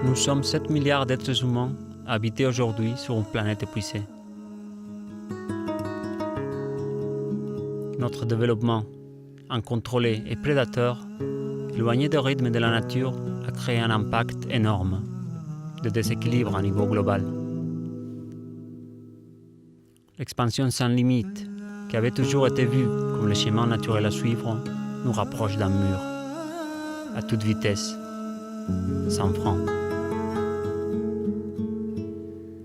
Nous sommes 7 milliards d'êtres humains à habiter aujourd'hui sur une planète épuisée. Notre développement, incontrôlé et prédateur, éloigné des rythmes de la nature, a créé un impact énorme de déséquilibre à niveau global. L'expansion sans limite, qui avait toujours été vue comme le chemin naturel à suivre, nous rapproche d'un mur, à toute vitesse, sans frein.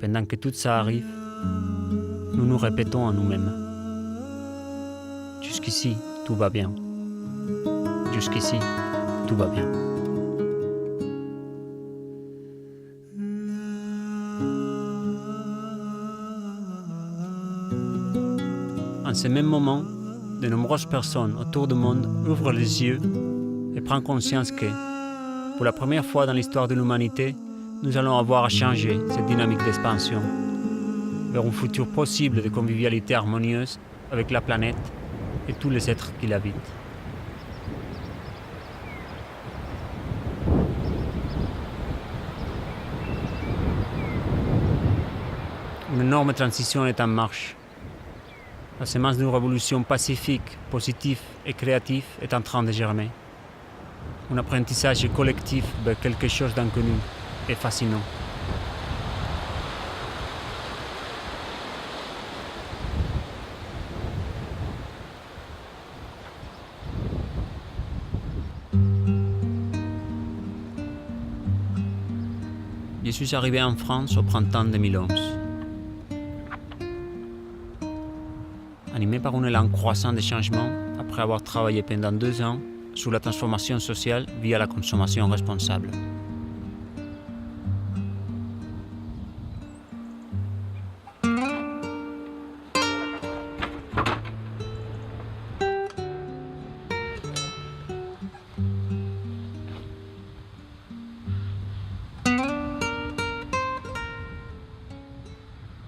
Pendant que tout ça arrive, nous nous répétons à nous-mêmes. Jusqu'ici, tout va bien. Jusqu'ici, tout va bien. En ce même moment, de nombreuses personnes autour du monde ouvrent les yeux et prennent conscience que, pour la première fois dans l'histoire de l'humanité, nous allons avoir à changer cette dynamique d'expansion vers un futur possible de convivialité harmonieuse avec la planète et tous les êtres qui l'habitent. Une énorme transition est en marche. La semence d'une révolution pacifique, positive et créative est en train de germer. Un apprentissage collectif vers quelque chose d'inconnu et fascinant. Je suis arrivé en France au printemps 2011. Animé par un élan croissant de changement, après avoir travaillé pendant 2 ans sur la transformation sociale via la consommation responsable.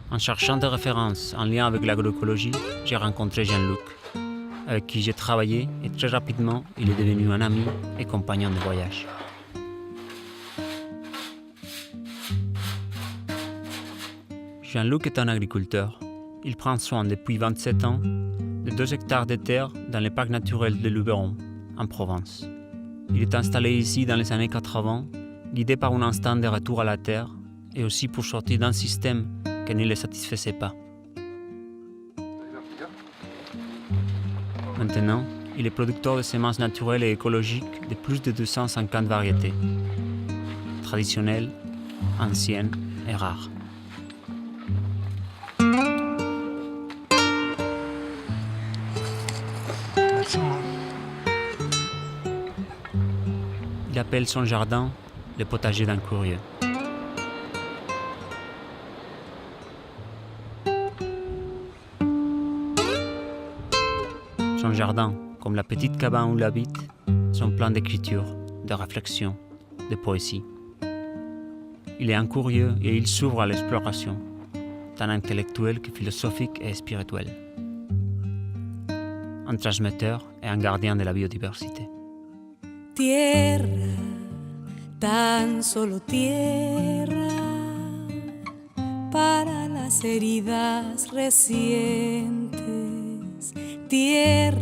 En cherchant des références en lien avec l'agroécologie, j'ai rencontré Jean-Luc, avec qui j'ai travaillé et très rapidement, il est devenu un ami et compagnon de voyage. Jean-Luc est un agriculteur. Il prend soin depuis 27 ans de 2 hectares de terre dans le parc naturel de Luberon, en Provence. Il est installé ici dans les années 80, guidé par un instinct de retour à la terre et aussi pour sortir d'un système qui ne le satisfaisait pas. Maintenant, il est producteur de semences naturelles et écologiques de plus de 250 variétés, traditionnelles, anciennes et rares. Il appelle son jardin le potager d'un curieux. Son jardin, comme la petite cabane où il habite, sont pleins d'écriture, de réflexion, de poésie. Il est un curieux et il s'ouvre à l'exploration, tant intellectuelle que philosophique et spirituelle. Un transmetteur et un gardien de la biodiversité. Tierra, tan solo tierra, para las heridas recientes. Tierra,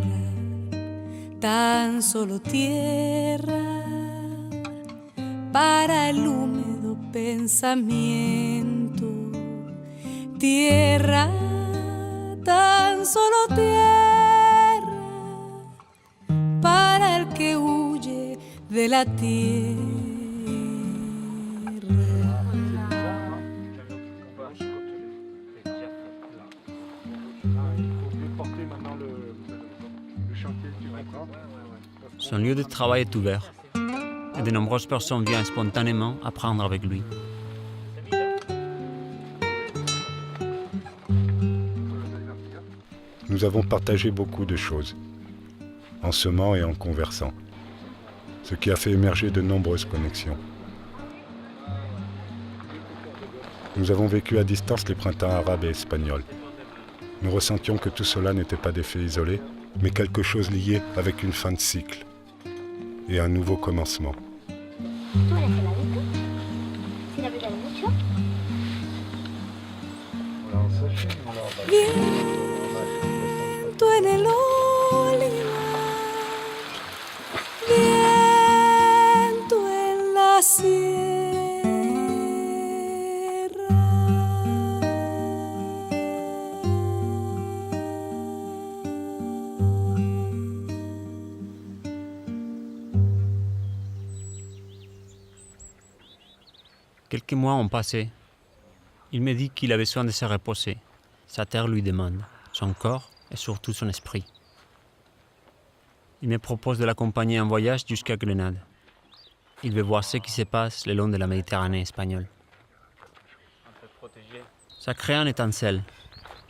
tan solo tierra, para el húmedo pensamiento. Tierra, tan solo tierra, para el que huye de la tierra. Son lieu de travail est ouvert et de nombreuses personnes viennent spontanément apprendre avec lui. Nous avons partagé beaucoup de choses, en semant et en conversant, ce qui a fait émerger de nombreuses connexions. Nous avons vécu à distance les printemps arabes et espagnols. Nous ressentions que tout cela n'était pas des faits isolés, mais quelque chose lié avec une fin de cycle et un nouveau commencement. ¿Tú eres heladito? ¿Sin apretar mucho? Viento en el olivar, viento en la sierra. Quelques mois ont passé. Il me dit qu'il a besoin de se reposer. Sa terre lui demande, son corps et surtout son esprit. Il me propose de l'accompagner en voyage jusqu'à Grenade. Il veut voir ce qui se passe le long de la Méditerranée espagnole. Ça crée une étincelle.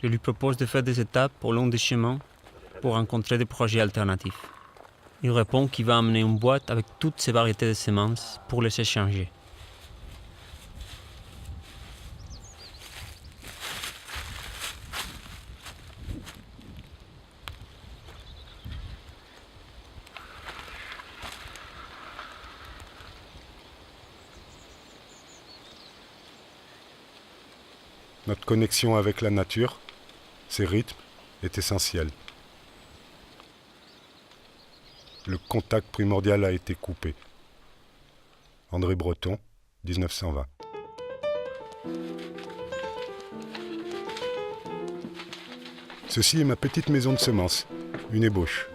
Je lui propose de faire des étapes au long des chemins pour rencontrer des projets alternatifs. Il répond qu'il va amener une boîte avec toutes ces variétés de semences pour les échanger. Notre connexion avec la nature, ses rythmes, est essentielle. Le contact primordial a été coupé. André Breton, 1920. Ceci est ma petite maison de semences, une ébauche.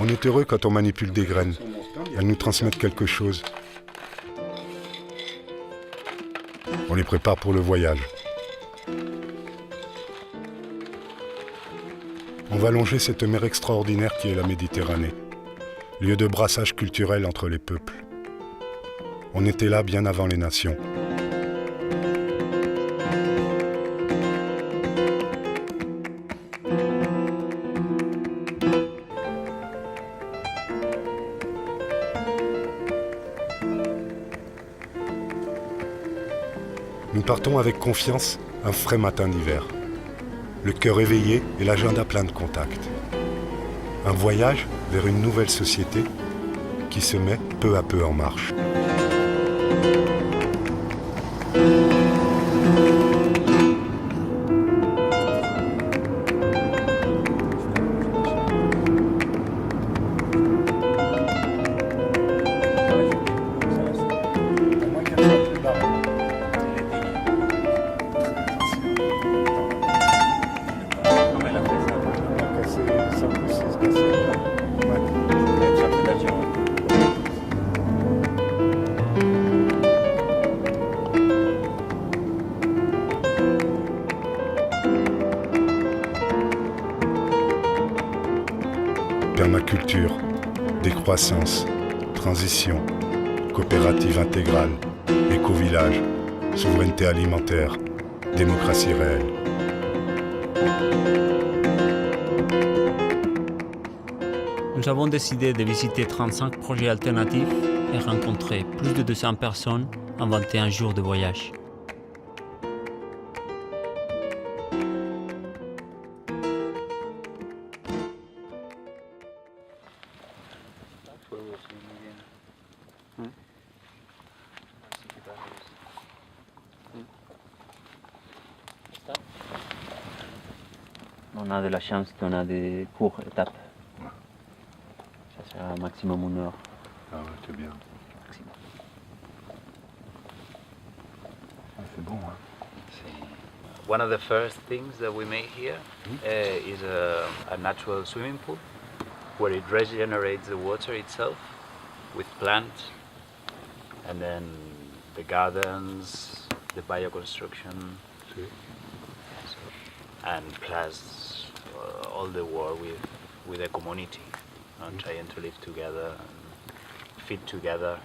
On est heureux quand on manipule des graines. Elles nous transmettent quelque chose. On les prépare pour le voyage. On va longer cette mer extraordinaire qui est la Méditerranée, lieu de brassage culturel entre les peuples. On était là bien avant les nations. Nous partons avec confiance un frais matin d'hiver. Le cœur éveillé et l'agenda plein de contacts. Un voyage vers une nouvelle société qui se met peu à peu en marche. Permaculture, décroissance, transition, coopérative intégrale, éco-village, souveraineté alimentaire, démocratie réelle. Nous avons décidé de visiter 35 projets alternatifs et rencontrer plus de 200 personnes en 21 jours de voyage. On a de la chance qu'on a des courtes étapes. Ça sera maximum 1 heure. Ah ouais, c'est bien. Maximum. Ah, c'est bon, hein. One of the first things that we made here is a natural swimming pool where it regenerates the water itself with plants, and then the gardens, the bioconstruction, and plus all the work with with a community, trying to live together and fit together.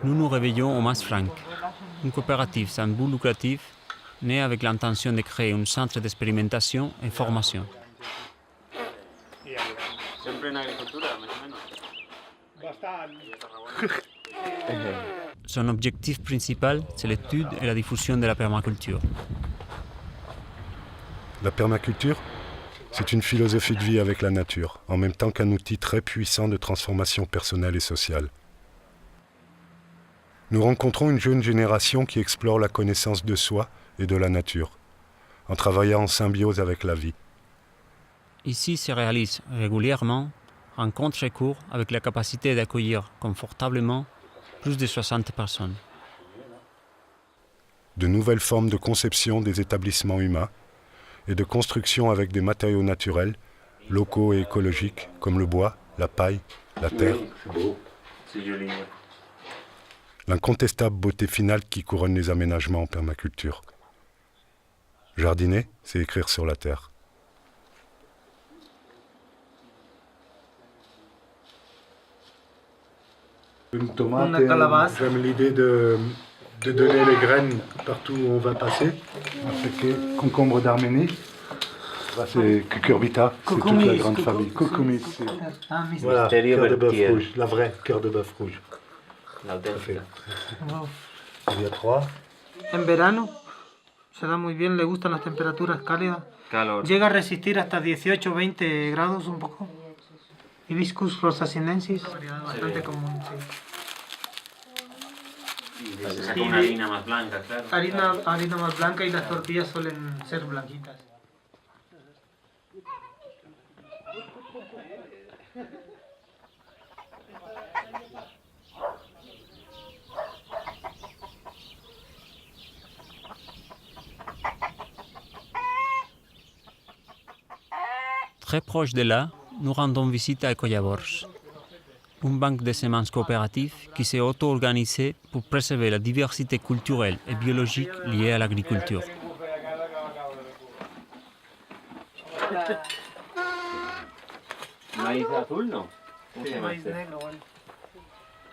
Nous nous réveillons au Mas Frank, une coopérative sans but lucratif née avec l'intention de créer un centre d'expérimentation et formation. Son objectif principal, c'est l'étude et la diffusion de la permaculture. La permaculture, c'est une philosophie de vie avec la nature, en même temps qu'un outil très puissant de transformation personnelle et sociale. Nous rencontrons une jeune génération qui explore la connaissance de soi et de la nature, en travaillant en symbiose avec la vie. Ici se réalisent régulièrement rencontres et cours avec la capacité d'accueillir confortablement plus de 60 personnes. De nouvelles formes de conception des établissements humains et de construction avec des matériaux naturels, locaux et écologiques, comme le bois, la paille, la terre. L'incontestable beauté finale qui couronne les aménagements en permaculture. Jardiner, c'est écrire sur la terre. Une tomate, j'aime l'idée de donner les graines partout où on va passer. Concombre d'Arménie. Là, c'est cucurbita, c'est toute la grande famille. Cucumis, c'est voilà, cœur de bœuf rouge, la vraie cœur de bœuf rouge. Il y a 3. En verano se da muy bien, le gustan las temperaturas cálidas. Calor. Llega a resistir hasta 18-20 grados un poco. Hibiscus rosacinensis, bastante común, sí. Se saca una harina más blanca, claro. Harina más blanca y las tortillas suelen ser blanquitas. Très proche de là, nous rendons visite à Ecoyabors, une banque de semences coopératives qui s'est auto-organisée pour préserver la diversité culturelle et biologique liée à l'agriculture. Maïs azul, no? Sí, maíz negro, bueno.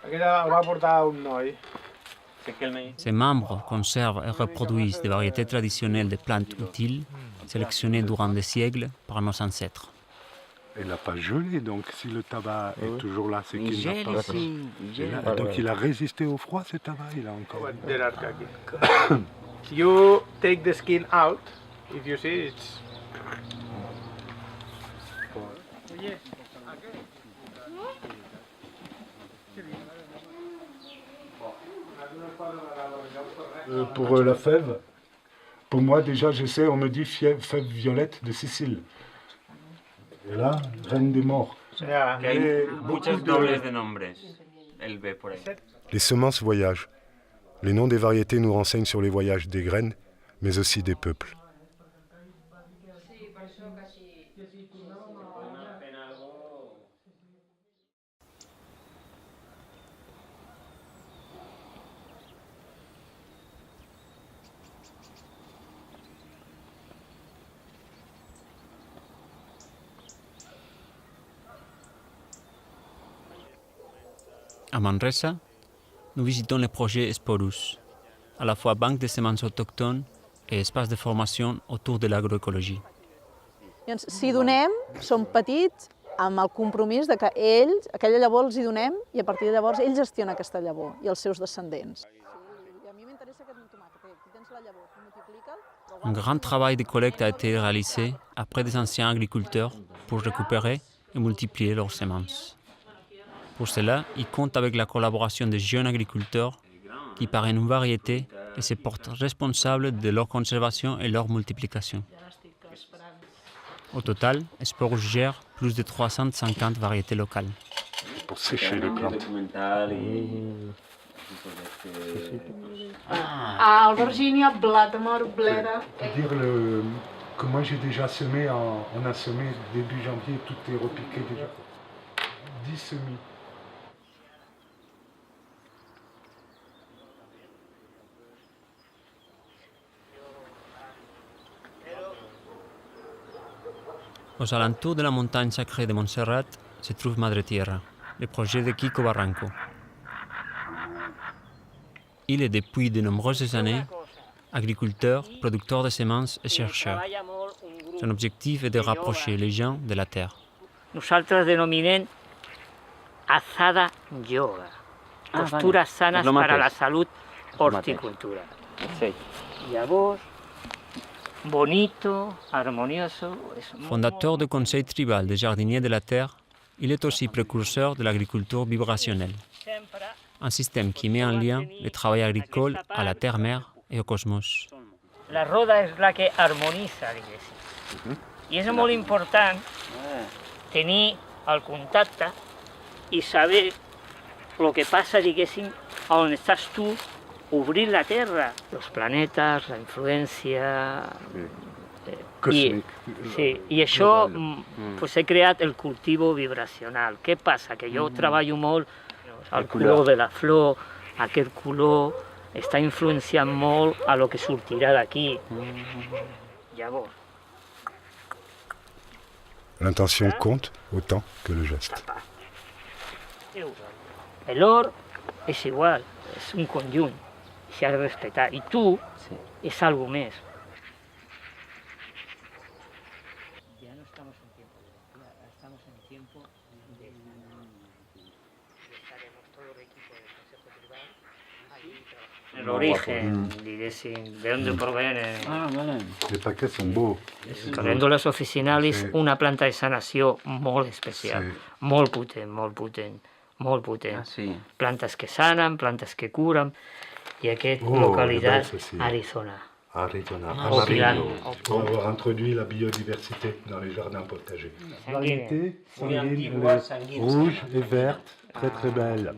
Aquí va a portar un noi. Ces membres conservent et reproduisent des variétés traditionnelles de plantes utiles sélectionnées durant des siècles par nos ancêtres. Elle n'a pas gelé, donc si le tabac est toujours là, c'est qu'il n'a pas... gel. Donc il a résisté au froid, ce tabac, il a encore... You take the skin out, if you see it's... Pour la fève, pour moi déjà je sais, on me dit fève violette de Sicile. Et là, reine des morts. Yeah. Les semences voyagent. Les noms des variétés nous renseignent sur les voyages des graines, mais aussi des peuples. À Manresa, nous visitons le projet Sporus, à la fois banque de semences autochtones et espace de formation autour de l'agroécologie. Llavors, si donem, som petits amb el compromís de que ells, aquella llavor els hi donem i a partir de llavors ell gestiona aquesta llavor i els seus descendents. I a mi m'interessa aquest tomàquet, tu tens la llavor, tu multiplica'l... Un grand travail de collecte a été réalisé après des anciens agriculteurs pour récupérer et multiplier leurs semences. Pour cela, ils comptent avec la collaboration de jeunes agriculteurs qui parrainent une variété et se portent responsables de leur conservation et leur multiplication. Au total, Sporus gère plus de 350 variétés locales. Pour sécher les plantes. Virginia, Blademar, Blera... Dire que moi j'ai déjà semé, on a semé début janvier, tout est repiqué déjà. 10 semis. Aux alentours de la montagne sacrée de Montserrat se trouve Madre Tierra, le projet de Kiko Barranco. Il est depuis de nombreuses années agriculteur, producteur de semences et chercheur. Son objectif est de rapprocher les gens de la terre. Nosaltres denominem azada yoga, postures sanes para la salut, horticultura. Llavors, bonito, armonioso. Fondateur du Conseil tribal des jardiniers de la terre, il est aussi précurseur de l'agriculture vibrationnelle, un système qui met en lien le travail agricole à la terre-mère et au cosmos. La roda és la que harmonitza, diguéssim. I és molt important tenir el contacte i saber el que passa, diguéssim, on estàs tu, obrir la Terra, els planetes, la influència... I això pues, he creat el cultivo vibracional. Què passa? Que jo treballo molt el color de la flor, aquest color està influenciant molt a lo que sortirà d'aquí. Llavors... L'intention compte autant que le geste. L'or és igual, és un conjunt, s'ha de respectar. I tu és algo més. Ja no estamos en tiempo de lectura, estamos en tiempo de... Estaremos todo el equipo del Consejo Tribal ahí trabajando. El origen, diguéssim, de on provenen. Les paquets sont beaux. Calèndules officinalis, una planta de sanació molt especial, molt potent, molt potent, molt potent. Plantes que sanen, plantes que curen, i aquesta localitat, Arizona. Arizona, Amarillo. Pour avoir introduit la biodiversité dans les jardins potagers. Variété, Rouge et verte, très très belle.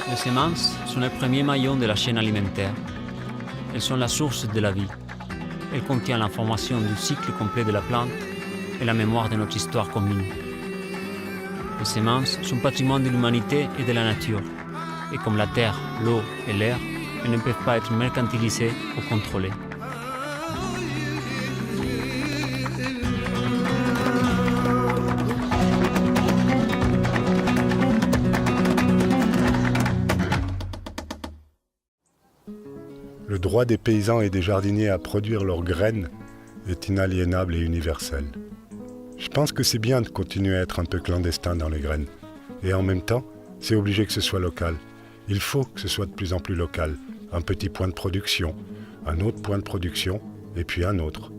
Les semences sont les premiers maillons de la chaîne alimentaire. Elles sont la source de la vie. Elles contiennent l'information du cycle complet de la plante et la mémoire de notre histoire commune. Les semences sont patrimoine de l'humanité et de la nature. Et comme la terre, l'eau et l'air, elles ne peuvent pas être mercantilisées ou contrôlées. Le droit des paysans et des jardiniers à produire leurs graines est inaliénable et universel. Je pense que c'est bien de continuer à être un peu clandestin dans les graines. Et en même temps, c'est obligé que ce soit local. Il faut que ce soit de plus en plus local. Un petit point de production, un autre point de production, et puis un autre.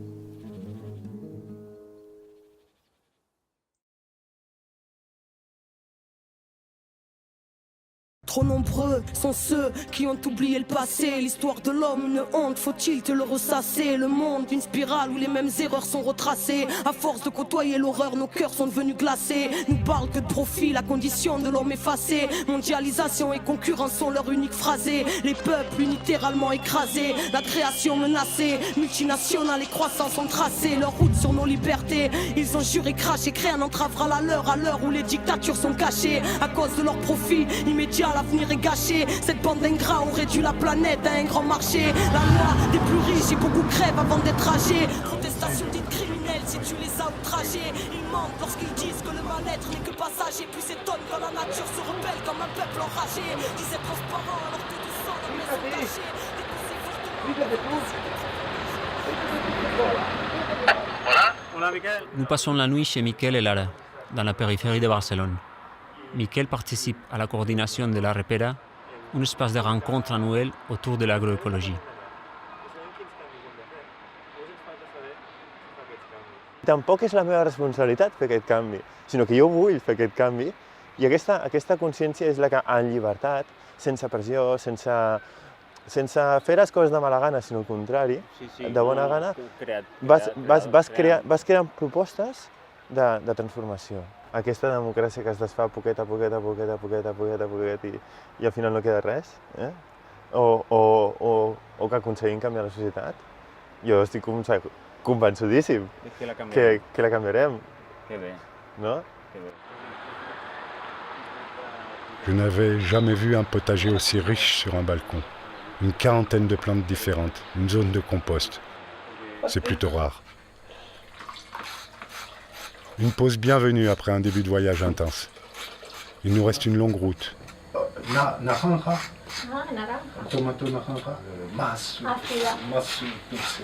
Trop nombreux sont ceux qui ont oublié le passé. L'histoire de l'homme, une honte, faut-il te le ressasser? Le monde, une spirale où les mêmes erreurs sont retracées. À force de côtoyer l'horreur, nos cœurs sont devenus glacés. Nous parlent que de profit, la condition de l'homme effacée. Mondialisation et concurrence sont leur unique phrasé. Les peuples littéralement écrasés, la création menacée. Multinationales et croissance ont tracé leur route sur nos libertés. Ils ont juré, craché, créé un entravera la leur à l'heure où les dictatures sont cachées. À cause de leur profit immédiat, l'avenir est gâché. Cette bande d'ingrats ont réduit la planète à un grand marché. La loi des plus riches et beaucoup crèvent avant d'être âgés. Protestation dite criminelle si tu les as outragés. Ils mentent lorsqu'ils disent que le mal-être n'est que passager. Puis s'étonnent quand la nature se rebelle comme un peuple enragé. Disait transparent alors que du sang leur maison cachée. Nous passons la nuit chez Miquel et Lara, dans la périphérie de Barcelone. Miquel participe à la coordination de la Repera, un espace de rencontre annuel autour de l'agroécologie. Tampoc és la meva responsabilitat fer aquest canvi, sinó que jo vull fer aquest canvi i aquesta consciència és la que en llibertat, sense pressió, sense fer les coses de mala gana, sinó al contrari, de bona gana, vas creant propostes de transformació. Aquesta democràcia que es desfà poquet a poquet i al final no queda res, o que aconseguim canviar la societat. Jo estic convençudíssim que la canviarem. Que bé. No? Je n'avais jamais vu un potager aussi riche sur un balcon. Une quarantaine de plantes différentes, une zone de compost. C'est plutôt rare. Une pause bienvenue après un début de voyage intense. Il nous reste une longue route. Naranja. Tomato naranja. Más dulce.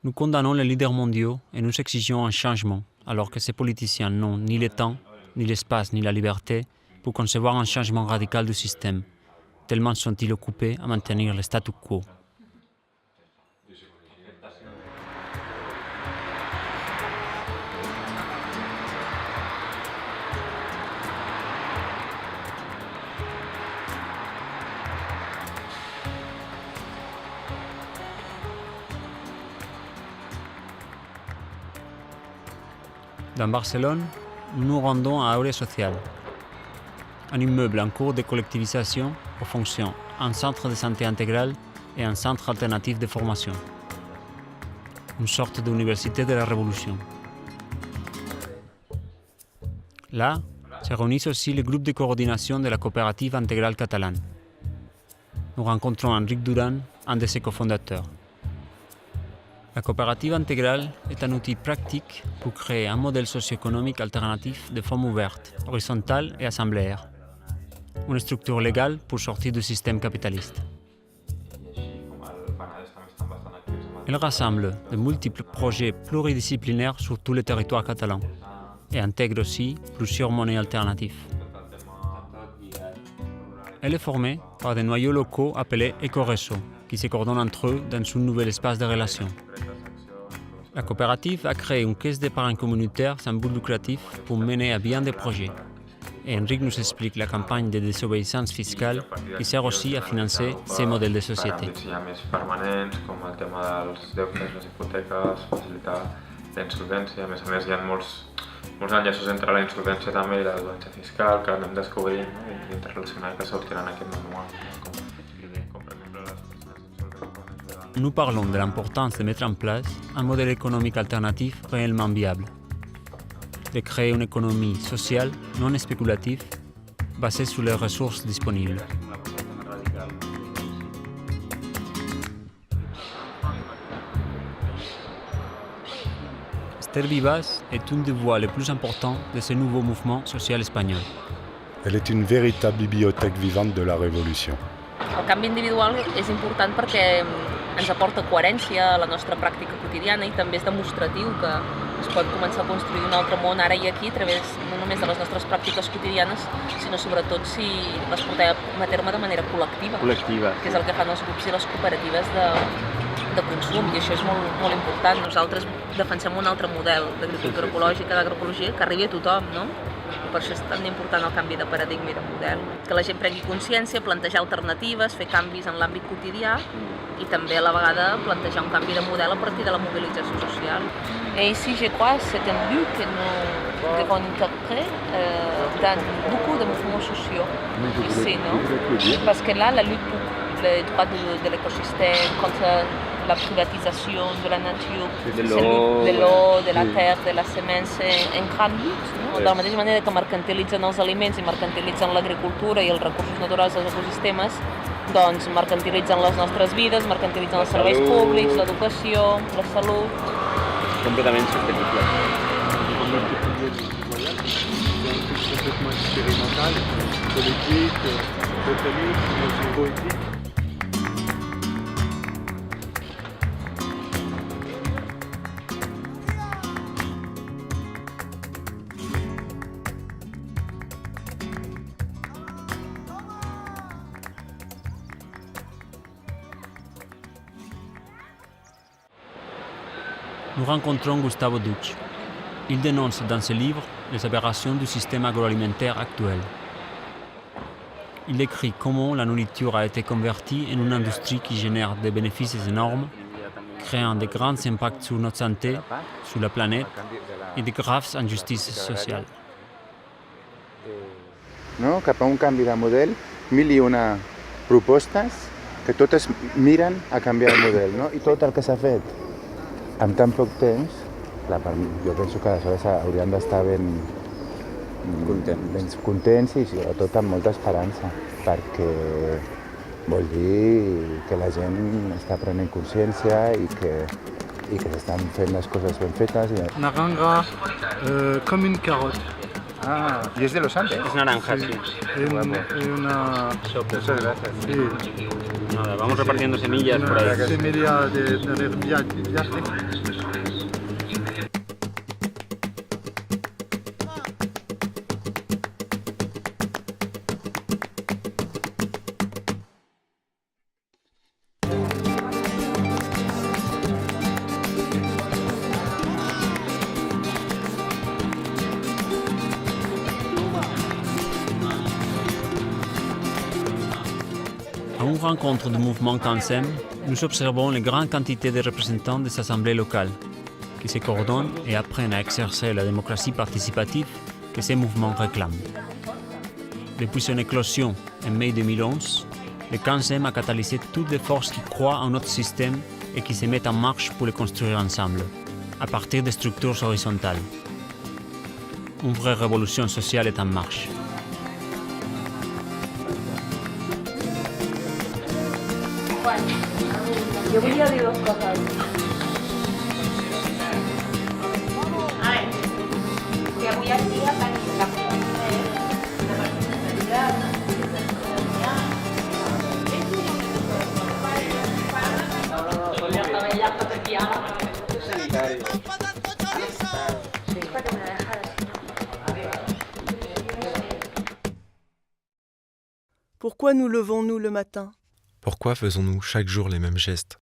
Nous condamnons les leaders mondiaux et nous exigeons un changement, alors que ces politiciens n'ont ni le temps, ni l'espace, ni la liberté pour concevoir un changement radical du système, tellement sont-ils occupés à maintenir le statu quo. Dans Barcelone, nous nous rendons à Aurea Social, un immeuble en cours de collectivisation aux fonctions un centre de santé intégral et un centre alternatif de formation. Une sorte d'université de la Révolution. Là, se réunissent aussi les groupes de coordination de la coopérative intégrale catalane. Nous rencontrons Enric Duran, un de ses cofondateurs. La coopérative intégrale est un outil pratique pour créer un modèle socio-économique alternatif de forme ouverte, horizontale et assembléaire. Une structure légale pour sortir du système capitaliste. Elle rassemble de multiples projets pluridisciplinaires sur tous les territoires catalans et intègre aussi plusieurs monnaies alternatives. Elle est formée par des noyaux locaux appelés éco-réseaux, qui se coordonnent entre eux dans un nouvel espace de relations. La coopérative a créé une caisse d'épargne communautaire sans but lucratif pour mener à bien des projets. Et Enric nous explique la campagne de désobéissance fiscale qui sert aussi à financer ces modèles de société. més permanents, com el tema dels deutes, les hipoteques, facilitar la insolvència. A més, hi ha molts enllaços entre la insolvència també i la desobediència fiscal que anem descobrint, no? I interrelacionar que sortiran aquest manual. Nous parlons de l'importance de mettre en place un modèle économique alternatif réellement viable, de créer une économie sociale non spéculative basée sur les ressources disponibles. Esther Vivas est une des voix les plus importantes de ce nouveau mouvement social espagnol. Elle est une véritable bibliothèque vivante de la Révolution. El canvi individual és important perquè ens aporta coherència a la nostra pràctica quotidiana i també és demostratiu que es pot començar a construir un altre món ara i aquí a través no només de les nostres pràctiques quotidianes, sinó sobretot si les portem a terme de manera col·lectiva, que és el que fan els grups i les cooperatives de consum, i això és molt important. Nosaltres defensem un altre model d'agricultura ecològica, d'agroecologia, que arribi a tothom, no? I per això és tan important el canvi de paradigma i de model. Que la gent prengui consciència, plantejar alternatives, fer canvis en l'àmbit quotidià i també a la vegada plantejar un canvi de model a partir de la mobilització social. Et ici, je crois, c'est un but que nous devons intégrer dans beaucoup de mouvements sociaux ici, non? Parce que là, la lutte pour les droits de l'écosystème, contre la privatisation de la nature, de l'eau, de la terre, de la semence, en gran lutte. No? De la mateixa manera que mercantilitzen els aliments i mercantilitzen l'agricultura i els recursos naturals dels ecosistemes, doncs mercantilitzen les nostres vides, mercantilitzen els serveis públics, l'educació, la salut. Completament sostenible. Complètement expérimental, politique, botanique, poétique. Nous rencontrons Gustavo Duch. Il dénonce dans ce livre les aberrations du système agroalimentaire actuel. Il décrit comment la nourriture a été convertie en une industrie qui génère des bénéfices énormes, créant de grands impacts sur notre santé, sur la planète et de graves injustices sociales. No? Cap a un canvi de model, 1001 propostes que totes miren a canviar el model, no? I tot el que s'ha fet en tan poc temps, jo penso que aleshores haurien d'estar ben contents i sobretot amb molta esperança, perquè vol dir que la gent està prenent consciència i que s'estan fent les coses ben fetes. Naranja, comme une carotte. Ah, y es de los Andes. Es naranja, sí. Una... Muchas gracias. Sí. Nada, vamos repartiendo semillas por ahí. Semilla de viaje. À une rencontre du mouvement CANSEM, nous observons les grandes quantités de représentants des assemblées locales qui se coordonnent et apprennent à exercer la démocratie participative que ces mouvements réclament. Depuis son éclosion en mai 2011, le CANSEM a catalysé toutes les forces qui croient en notre système et qui se mettent en marche pour le construire ensemble, à partir de structures horizontales. Une vraie révolution sociale est en marche. Jo volia dir dues coses. A ver, que avui en dia tenim la possibilitat de personalitat, Pourquoi nous levons-nous le matin ? Pourquoi faisons-nous chaque jour les mêmes gestes ?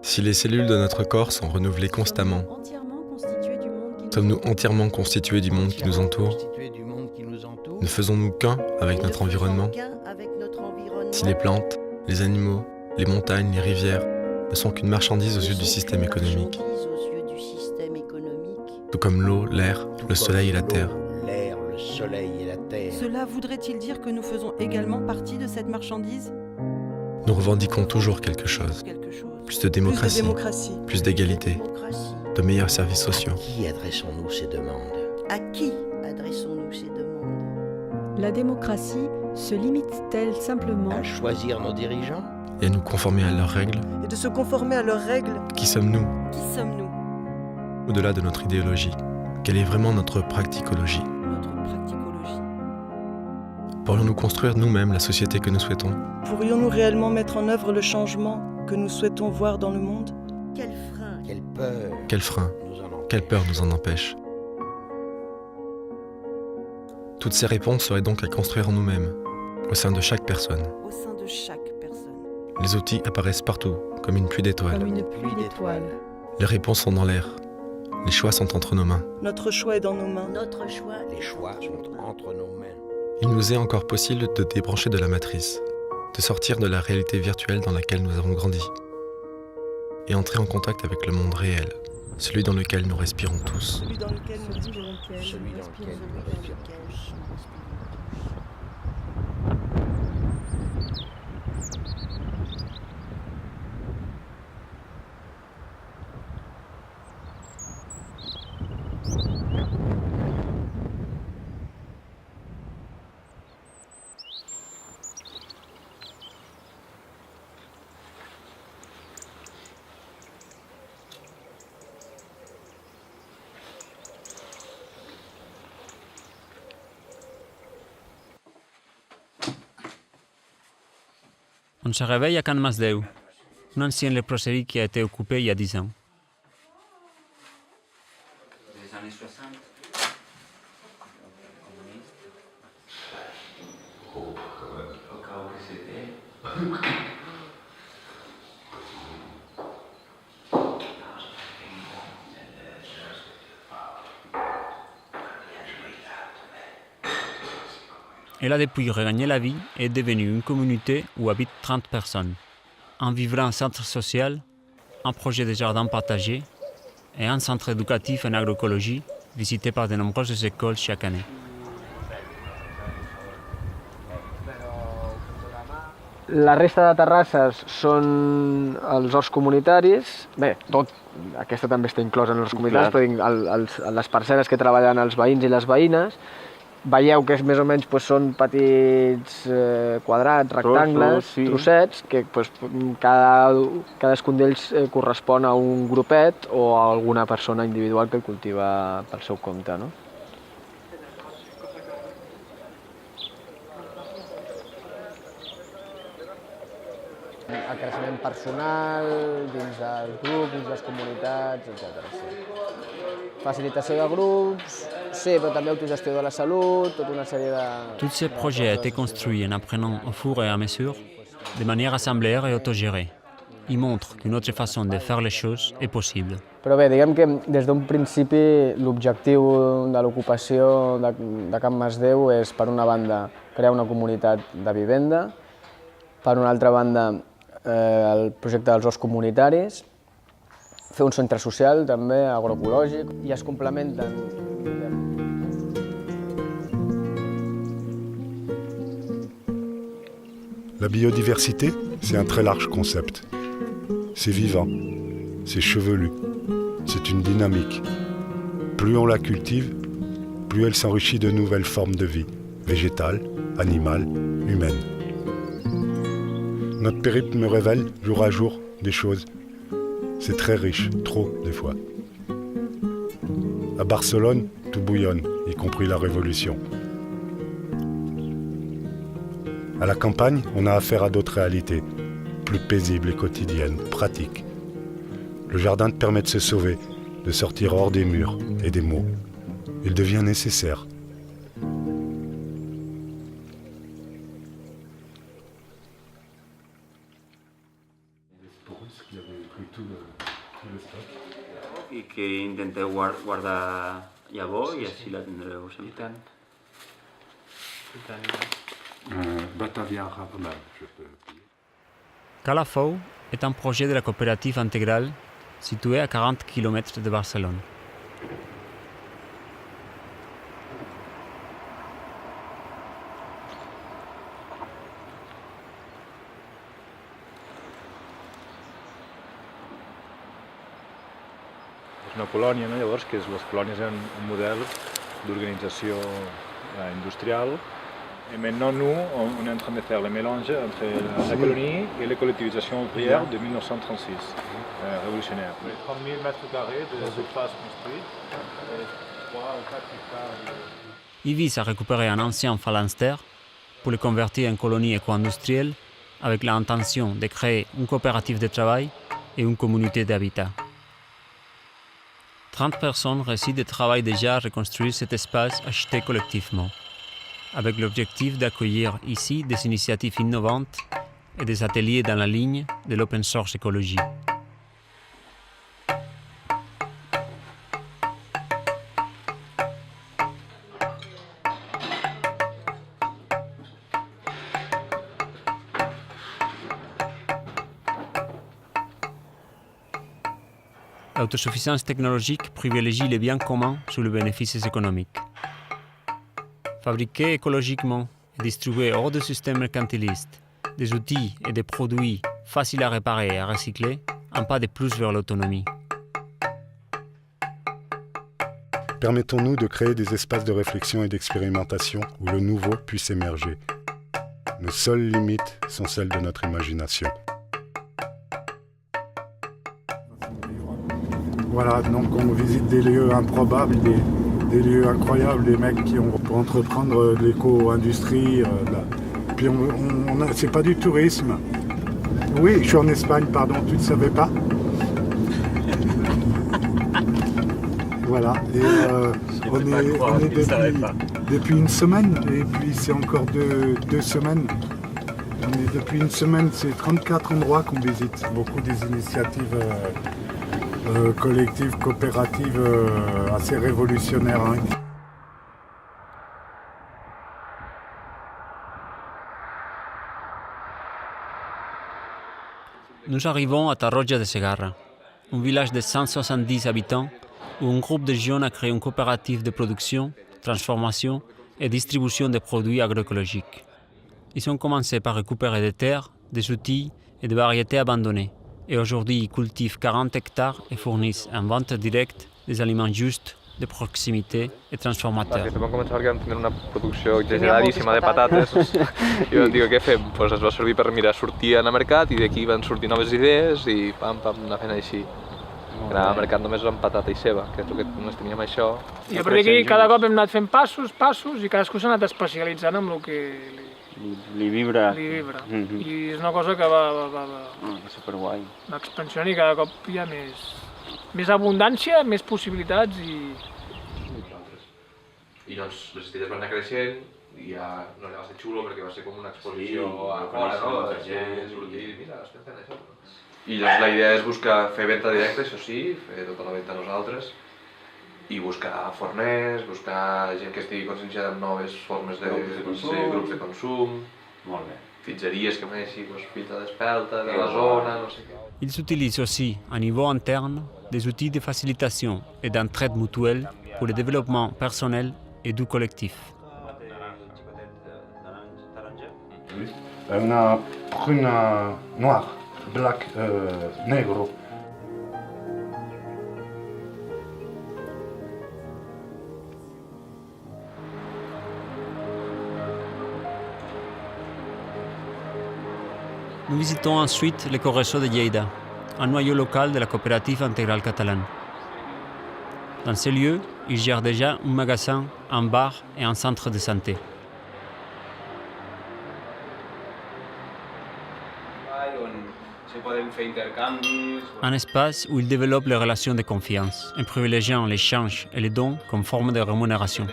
Si les cellules de notre corps sont renouvelées constamment, sommes-nous entièrement constitués du monde qui nous entoure ? Ne faisons-nous qu'un avec notre environnement ? Si les plantes, les animaux, les montagnes, les rivières ne sont qu'une marchandise aux yeux du système économique, tout comme l'eau, l'air, le soleil et la terre. Cela voudrait-il dire que nous faisons également partie de cette marchandise ? Nous revendiquons toujours quelque chose. Plus de démocratie, plus d'égalité, de meilleurs services sociaux. À qui adressons-nous ces demandes ? À qui adressons-nous ces demandes ? La démocratie se limite-t-elle simplement à choisir nos dirigeants ? Et à nous conformer à leurs règles ? Et de se conformer à leurs règles ? Qui sommes-nous ? Qui sommes-nous ? Au-delà de notre idéologie, quelle est vraiment notre practicologie ? Pourrions-nous construire nous-mêmes la société que nous souhaitons ? Pourrions-nous réellement mettre en œuvre le changement que nous souhaitons voir dans le monde ? Quel frein, quelle peur, quelle peur nous en empêche ? Toutes ces réponses seraient donc à construire en nous-mêmes, au sein de chaque personne. Les outils apparaissent partout, comme une pluie d'étoiles. Les réponses sont dans l'air. Les choix sont entre nos mains. Notre choix est dans nos mains. Les choix sont entre nos mains. Il nous est encore possible de débrancher de la matrice, de sortir de la réalité virtuelle dans laquelle nous avons grandi, et entrer en contact avec le monde réel, celui dans lequel nous respirons tous. Celui dans lequel nous respirons tous. On se réveille à Can Masdeu, un ancien léproserie qui a été occupé il y a 10 ans. Elle a depuis regagné la vie et est devenue une communauté où habitent 30 personnes. Un vibrant centre social, un projet de jardin partagé et un centre éducatif en agroécologie visité par de nombreuses écoles chaque année. La resta de terrasses són els horts comunitaris. Bé, aquesta també està inclosa en els comunitaris, però les parcel·les que treballen els veïns i les veïnes. Veieu que més o menys són petits quadrats, rectangles, trossets, que cadascun d'ells correspon a un grupet o a alguna persona individual que el cultiva pel seu compte, no? El creixement personal, dins del grup, dins les comunitats, etc. Facilitació de grups, sí, però també autogestió de la salut, tota una sèrie de... Tous ces projets ont été construits en apprenant au fur et à mesure, de manière assemblaire et autogérée. Ils montrent qu'une autre façon de faire les choses est possible. Però bé, diguem que des d'un principi l'objectiu de l'ocupació de Can Masdeu és, per una banda, crear una comunitat de vivenda, per una altra banda, el projecte dels horts comunitaris, fer un centre social també, agroecològic, i es complementen. La biodiversité, c'est un très large concept. C'est vivant, c'est chevelu, c'est une dynamique. Plus on la cultive, plus elle s'enrichit de nouvelles formes de vie, végétale, animale, humaine. Notre périple me révèle, jour à jour, des choses. C'est très riche, trop des fois. À Barcelone, tout bouillonne, y compris la Révolution. À la campagne, on a affaire à d'autres réalités, plus paisibles et quotidiennes, pratiques. Le jardin te permet de se sauver, de sortir hors des murs et des mots. Il devient nécessaire. I que intenteu guardar llavor i així la tindreu sempre. Calafou est un projet de la coopérative intégrale situé à 40 km de Barcelone. Una colònia, no? Llavors, que les colònies eren un model d'organització industrial. Et maintenant, nous, on est en train de faire le mélange entre la colonie et la collectivisation ouvrière de 1936, révolutionnaire. 30 000 mètres carrés de surface construite, 3 ou 4 hectares. Il vise à récupérer un ancien phalanstère pour le convertir en colonie éco-industrielle avec l'intention de créer une coopérative de travail et une communauté d'habitat. 30 personnes résident et travaillent déjà à reconstruire cet espace acheté collectivement, avec l'objectif d'accueillir ici des initiatives innovantes et des ateliers dans la ligne de l'open source écologie. L'autosuffisance technologique privilégie les biens communs sur les bénéfices économiques. Fabriquer écologiquement et distribuer hors du système mercantiliste des outils et des produits faciles à réparer et à recycler, un pas de plus vers l'autonomie. Permettons-nous de créer des espaces de réflexion et d'expérimentation où le nouveau puisse émerger. Nos seules limites sont celles de notre imagination. Voilà, donc on visite des lieux improbables, des lieux incroyables, des mecs qui ont pour entreprendre de l'éco-industrie. Puis c'est pas du tourisme. Oui, je suis en Espagne, pardon, tu ne savais pas? Voilà, et on est depuis une semaine, et puis c'est encore deux semaines. On est depuis une semaine, c'est 34 endroits qu'on visite, beaucoup des initiatives collectives, coopératives assez révolutionnaires. Hein. Nous arrivons à Tarroja de Segarra, un village de 170 habitants où un groupe de jeunes a créé une coopérative de production, transformation et distribution de produits agroécologiques. Ils ont commencé par récupérer des terres des outils et des variétés abandonnées. Et aujourd'hui, ils cultivent 40 hectares et fournissent en vente directe des aliments justes, de proximitat i transformadors. Vam començar perquè vam tenir una producció exageradíssima de patates i vam dir què fem? Pues ens va servir per mirar, sortir al mercat i d'aquí van sortir noves idees i pam, anar fent així. Anar al mercat només amb patata i ceba, que és el que només teníem això. I a partir d'aquí cada cop hem anat fent passos i cadascú s'ha anat especialitzant en el que li vibra. I és una cosa que va superguai. expansionant i cada cop hi ha més abundància, més possibilitats i doncs les estelles van anar creixent i ja no va ser xulo perquè va ser com una exposició a fora, no? La gent sortir i mira, estem fent això. I doncs la idea és fer venda directa, això sí, fer tota la venda nosaltres i buscar forners, buscar gent que estigui conscienciada en noves formes de grups de consum. Molt bé. Pizzeries que fan així, pizza d'espelta, de la zona, no sé què. Ils utilisent aussi, à niveau interne, des outils de facilitation et d'entraide mutuelle pour le développement personnel et du collectif. Una prune noire, black, negro. Nous visitons ensuite le Correçó de Lleida, un noyau local de la coopérative intégrale catalane. Dans ce lieu, ils gèrent déjà un magasin, un bar et un centre de santé. Un espace où ils développent les relations de confiance, en privilégiant l'échange et les dons comme forme de rémunération.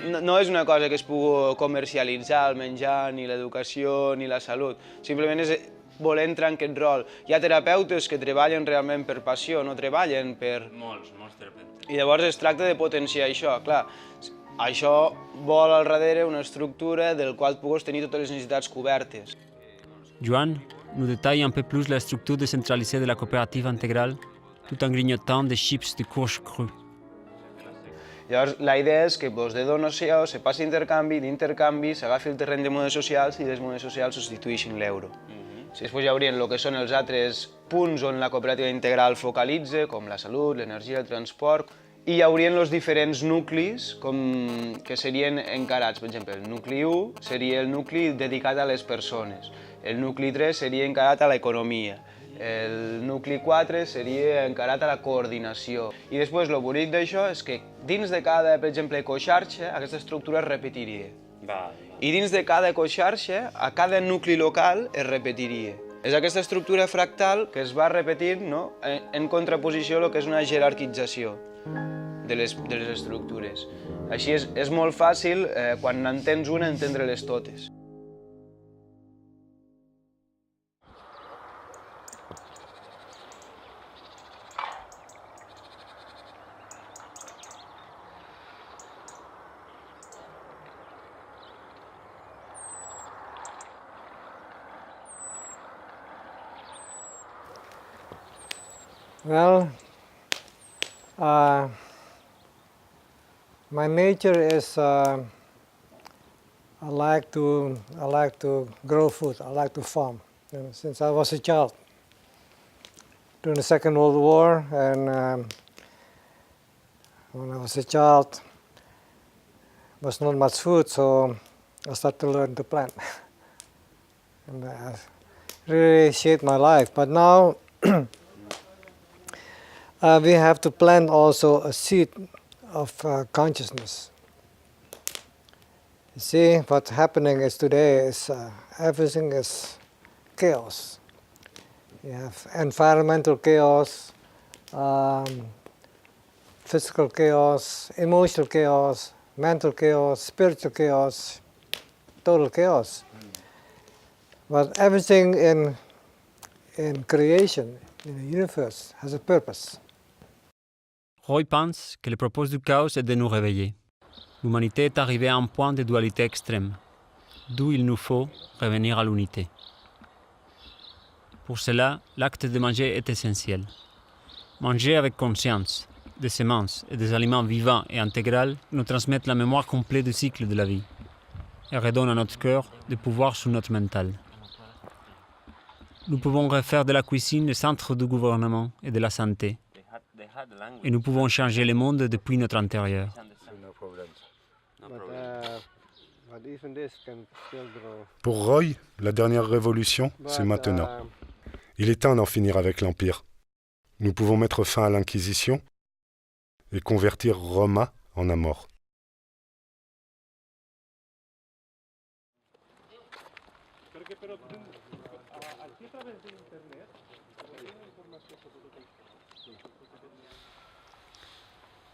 No és una cosa que es pugui comercialitzar, el menjar, ni l'educació, ni la salut. Simplement és voler entrar en aquest rol. Hi ha terapeutes que treballen realment per passió, no treballen per... Molts terapeutes. I llavors es tracta de potenciar això. Clar, això vol al darrere una estructura del qual puguis tenir totes les necessitats cobertes. Joan nous détaille un peu plus la structure décentralisée de la coopérative intégrale, tout en grignotant des chips de courge crue. Llavors, la idea és que de donació se passi intercanvi, d'intercanvi s'agafi el terreny de monedes socials i les monedes socials substitueixin l'euro. Després hi haurien el que són els altres punts on la cooperativa integral focalitza, com la salut, l'energia, el transport, i hi haurien els diferents nuclis que serien encarats. Per exemple, el nucli 1 seria el nucli dedicat a les persones, el nucli 3 seria encarat a l'economia, el nucli 4 seria encarat a la coordinació. I després el bonic d'això és que dins de cada, per exemple, ecoxarxa, aquesta estructura es repetiria. I dins de cada ecoxarxa, a cada nucli local es repetiria. És aquesta estructura fractal que es va repetint en contraposició a el que és una jerarquització de les estructures. Així és molt fàcil, quan n'entens una, entendre-les totes. Well, my nature is I like to grow food. I like to farm since I was a child. During the Second World War, and when I was a child, there was not much food, so I started to learn to plant. And I really shaped my life. But now. We have to plant also a seed of consciousness. You see, what's happening is today is everything is chaos. You have environmental chaos, physical chaos, emotional chaos, mental chaos, spiritual chaos, total chaos. But everything in creation, in the universe, has a purpose. Roy pense que le propos du chaos est de nous réveiller. L'humanité est arrivée à un point de dualité extrême, d'où il nous faut revenir à l'unité. Pour cela, l'acte de manger est essentiel. Manger avec conscience, des semences et des aliments vivants et intégrales nous transmettent la mémoire complète du cycle de la vie. et redonne à notre cœur du pouvoir sur notre mental. Nous pouvons refaire de la cuisine le centre du gouvernement et de la santé. Et nous pouvons changer le monde depuis notre intérieur. Pour Roy, la dernière révolution, c'est maintenant. Il est temps d'en finir avec l'Empire. Nous pouvons mettre fin à l'Inquisition et convertir Roma en Amor.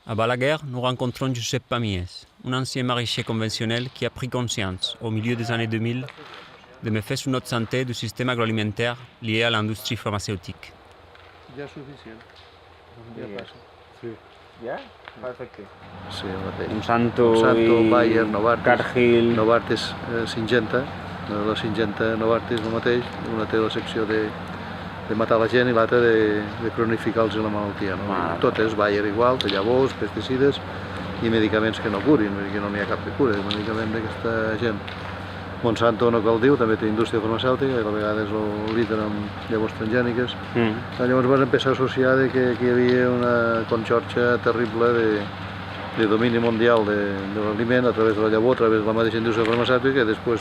À Balaguer, nous rencontrons Giuseppe Pamies, un ancien maraîcher conventionnel qui a pris conscience, au milieu des années 2000, des méfaits sur notre santé du système agroalimentaire lié à l'industrie pharmaceutique. Ja és suficient. Ja passa. Sí. Ja? Perfecte. Sí, el mateix. Monsanto i Bayer, Cargill. Novartis, Syngenta. La Syngenta Novartis el mateix. Una té la secció de matar la gent i l'altra de cronificar-los la malaltia. No? Totes, Bayer igual, de llavors, pesticides i medicaments que no curin, perquè no n'hi ha cap que cura, el medicament d'aquesta gent. Monsanto no cal dir, també té indústria farmacèutica, i a la vegada és el líder amb llavors transgèniques. Llavors van empezar a associar que hi havia una conxorxa terrible de domini mundial de l'aliment a través de la llavor, a través de la mateixa indústria farmacèutica, i després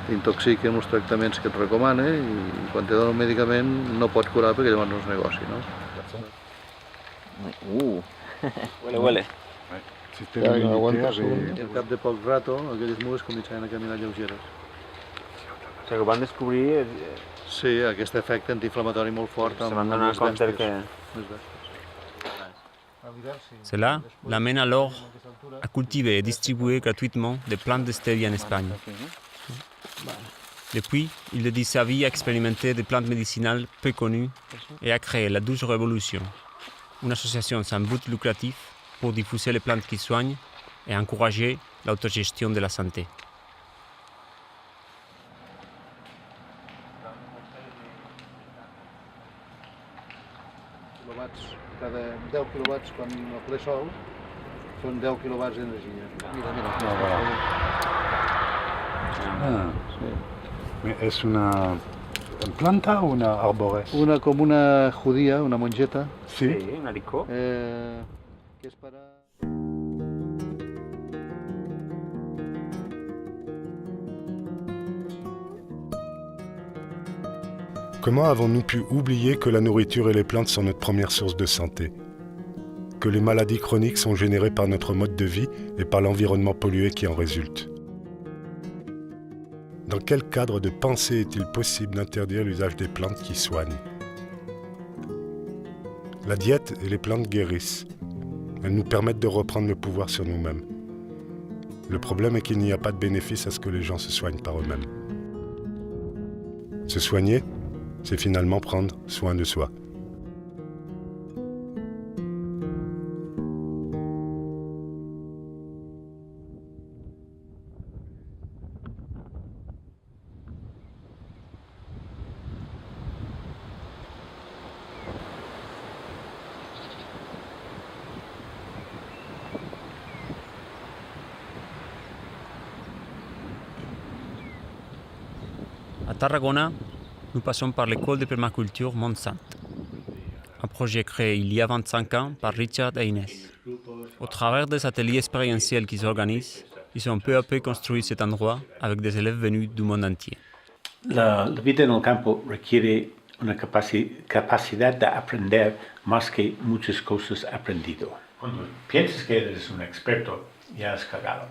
t'intoxiquen els tractaments que et recomana i quan te donen un medicament no pot curar perquè llavors no és negoci, no? Huele. I al cap de poc rato aquelles mules començaven a caminar lleugeres. O sigui, ho van descobrir... Sí, aquest efecte antiinflamatori molt fort. Se van donar compte que... Cela l'amène alors à cultiver et distribuer gratuitement des plantes de stevia en Espagne. Depuis, il dédie sa vie à expérimenter des plantes médicinales peu connues et à créer la Douce Révolution, une association sans but lucratif pour diffuser les plantes qui soignent et encourager l'autogestion de la santé. Cada 10 quilowatts quan a ple sol són 10 quilowatts d'energia. Mais es una planta o una arborès? Com una judía, una mongeta. Sí. un haricó. Que és para... Comment avons-nous pu oublier que la nourriture et les plantes sont notre première source de santé? Que les maladies chroniques sont générées par notre mode de vie et par l'environnement pollué qui en résulte? Dans quel cadre de pensée est-il possible d'interdire l'usage des plantes qui soignent? La diète et les plantes guérissent. Elles nous permettent de reprendre le pouvoir sur nous-mêmes. Le problème est qu'il n'y a pas de bénéfice à ce que les gens se soignent par eux-mêmes. Se soigner, c'est finalement prendre soin de soi. À Tarragona, nous passons par l'école de permaculture Montsant, un projet créé il y a 25 ans par Richard et Inès. Au travers des ateliers expérientiels qu'ils organisent, ils ont peu à peu construit cet endroit avec des élèves venus du monde entier. La vida en el campo requiere una capacidad de aprender más que muchas cosas aprendido. Cuando piensas que eres un experto, ya has cagado,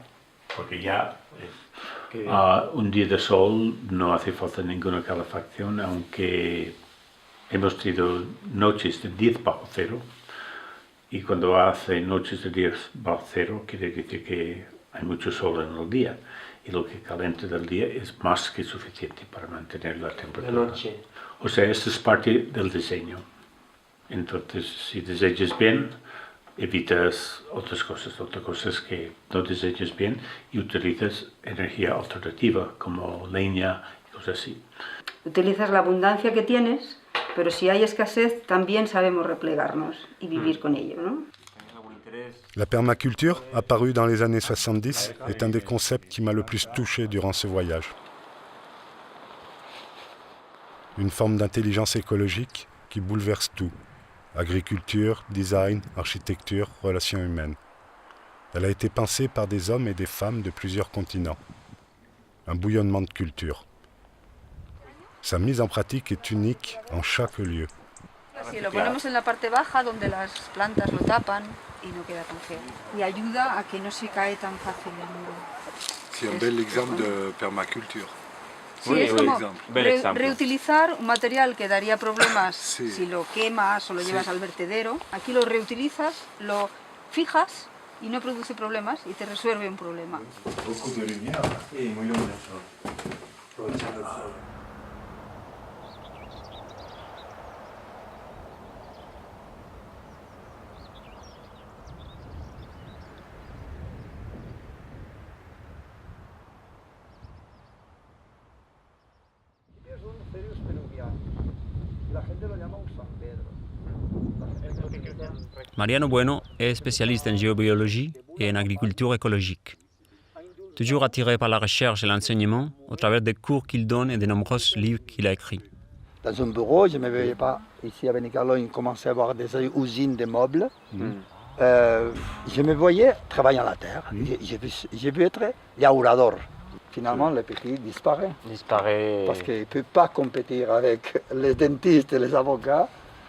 porque ya un día de sol no hace falta ninguna calefacción, aunque hemos tenido noches de 10 bajo cero, y cuando hace noches de 10 bajo cero quiere decir que hay mucho sol en el día, y lo que calienta del día es más que suficiente para mantener la temperatura. De noche. O sea, esto es parte del diseño. Entonces, si diseñas bien, evitas otras cosas que no diseñas bien y utilizas energía alternativa como leña y cosas así. Utilizas la abundancia que tienes, pero si hay escasez también sabemos replegarnos y vivir con ello, ¿no? La permaculture, apparue dans les années 70, est un des concepts qui m'a le plus touché durant ce voyage. Une forme d'intelligence écologique qui bouleverse tout. Agriculture, design, architecture, relations humaines. Elle a été pensée par des hommes et des femmes de plusieurs continents. Un bouillonnement de culture. Sa mise en pratique est unique en chaque lieu. Si lo ponemos en la parte baja donde las plantas lo tapan y no queda tan feo. Y ayuda a que no se cae tan fácil el muro. C'est un bel exemple de permaculture. Sí, es como reutilizar un material que daría problemas si lo quemas o lo llevas al vertedero. Aquí lo reutilizas, lo fijas y no produce problemas y te resuelve un problema. Beaucoup de lumière. Sí, muy luminoso. Aprovechando el sol. Mariano Bueno est spécialiste en géobiologie et en agriculture écologique. Toujours attiré par la recherche et l'enseignement, au travers des cours qu'il donne et de nombreux livres qu'il a écrits. Dans un bureau, je ne me voyais pas ici à Benicarló, il commençait à avoir des usines de meubles. Je me voyais travailler la terre. J'ai vu être llaurador. Finalement, le pays disparaît. Parce qu'il ne peut pas compétir avec les dentistes et les avocats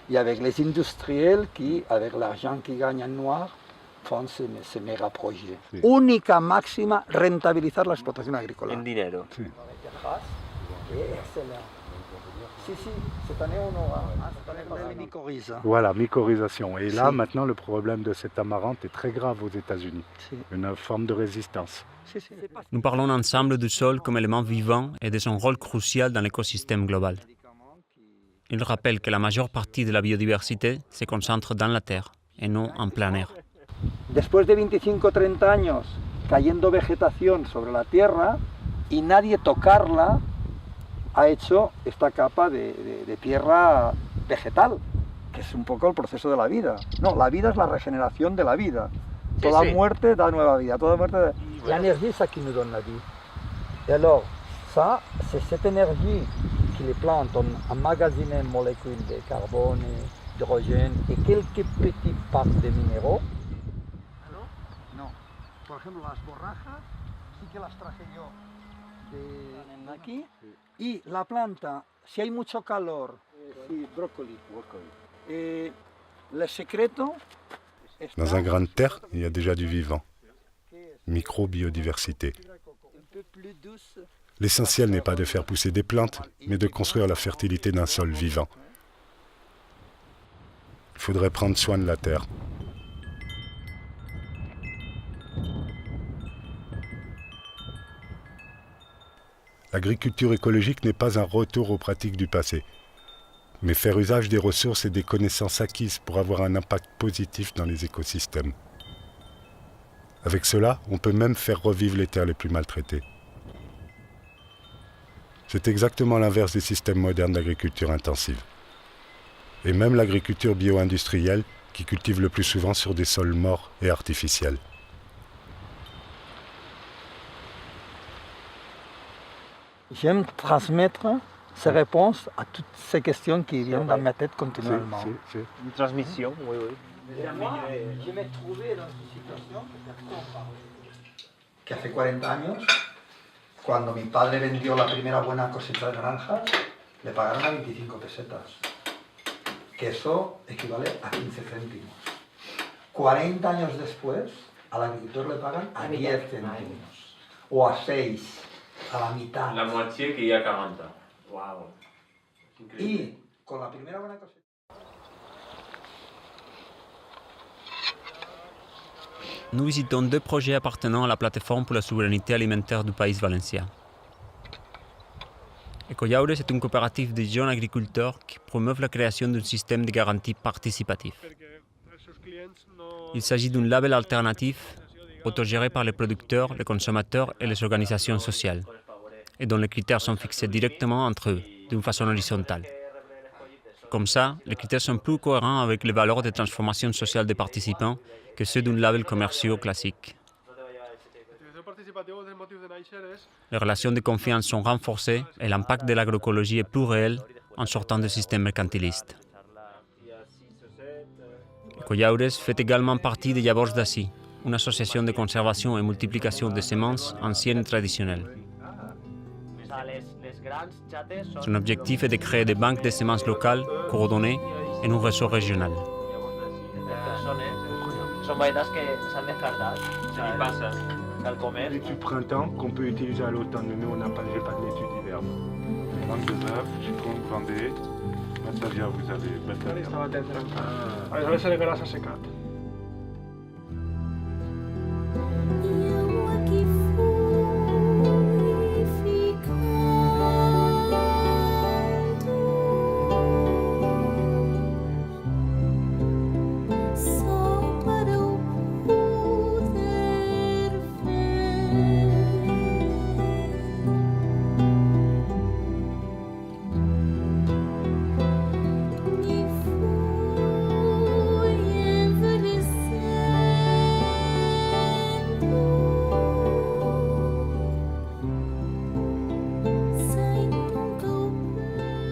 et avec les industriels qui, avec l'argent qu'ils gagnent en noir, font ces méga projets. Única máxima, rentabilizar la explotación agrícola. En dinero. Sí. Cette année, on aura la mycorhiza. Voilà, mycorhisation. Et là, maintenant, le problème de cette amarante est très grave aux États-Unis. Une forme de résistance. Nous parlons ensemble du sol comme élément vivant et de son rôle crucial dans l'écosystème global. Il rappelle que la majeure partie de la biodiversité se concentre dans la terre et non en plein air. Después de 25-30 años cayendo vegetación sobre la tierra y nadie tocarla, ha hecho esta capa de tierra vegetal, que es un poco el proceso de la vida. No, la vida es la regeneración de la vida. Toda muerte da nueva vida. Toda muerte l'énergie, c'est ça qui nous donne la vie. Et alors, ça, c'est cette énergie que les plantes ont emmagasiné en molécules de carbone, d'hydrogène et quelques petites parts de minéraux. No, por ejemplo, las borrajas sí que las traje yo de aquí. Y la planta, si hay mucho calor, brócoli. Le secreto. Dans un grain de terre, il y a déjà du vivant. Micro-biodiversité. L'essentiel n'est pas de faire pousser des plantes, mais de construire la fertilité d'un sol vivant. Il faudrait prendre soin de la terre. L'agriculture écologique n'est pas un retour aux pratiques du passé, mais faire usage des ressources et des connaissances acquises pour avoir un impact positif dans les écosystèmes. Avec cela, on peut même faire revivre les terres les plus maltraitées. C'est exactement l'inverse des systèmes modernes d'agriculture intensive. Et même l'agriculture bio-industrielle, qui cultive le plus souvent sur des sols morts et artificiels. J'aime transmettre ces réponses à toutes ces questions qui viennent dans ma tête continuellement. Une transmission, oui. Moi, je me trouvais dans une situation que hace 40 años, cuando mi padre vendió la primera buena cosecha de naranjas, le pagaron a 25 pesetas, que eso equivale a 15 céntimos. 40 años después, al agricultor le pagan a 10 céntimos, o a 6, a la mitad. La moitié qu'il y a 40 ans. Wow. Y con la primera buena cosecha. Nous visitons deux projets appartenant à la plateforme pour la souveraineté alimentaire du País Valencià. Ecoyaures est une coopérative de jeunes agriculteurs qui promeuvent la création d'un système de garantie participatif. Il s'agit d'un label alternatif autogéré par les producteurs, les consommateurs et les organisations sociales, et dont les critères sont fixés directement entre eux, d'une façon horizontale. Comme ça, les critères sont plus cohérents avec les valeurs de transformation sociale des participants que ceux d'un label commercial classique. Les relations de confiance sont renforcées et l'impact de l'agroécologie est plus réel en sortant du système mercantiliste. Ecoyaures fait également partie de Llavors d'Ací, une association de conservation et multiplication de semences anciennes et traditionnelles. Son objectif est de créer des banques de semences locales, coordonnées et un réseau régional. L'étude du printemps qu'on peut utiliser à l'automne, mais nous on n'a pas, j'ai pas de l'étude d'hiver. Vente de bœuf, Chicon, Vendée, Batavia, vous avez Batavia. Aleshores s'ha assecat.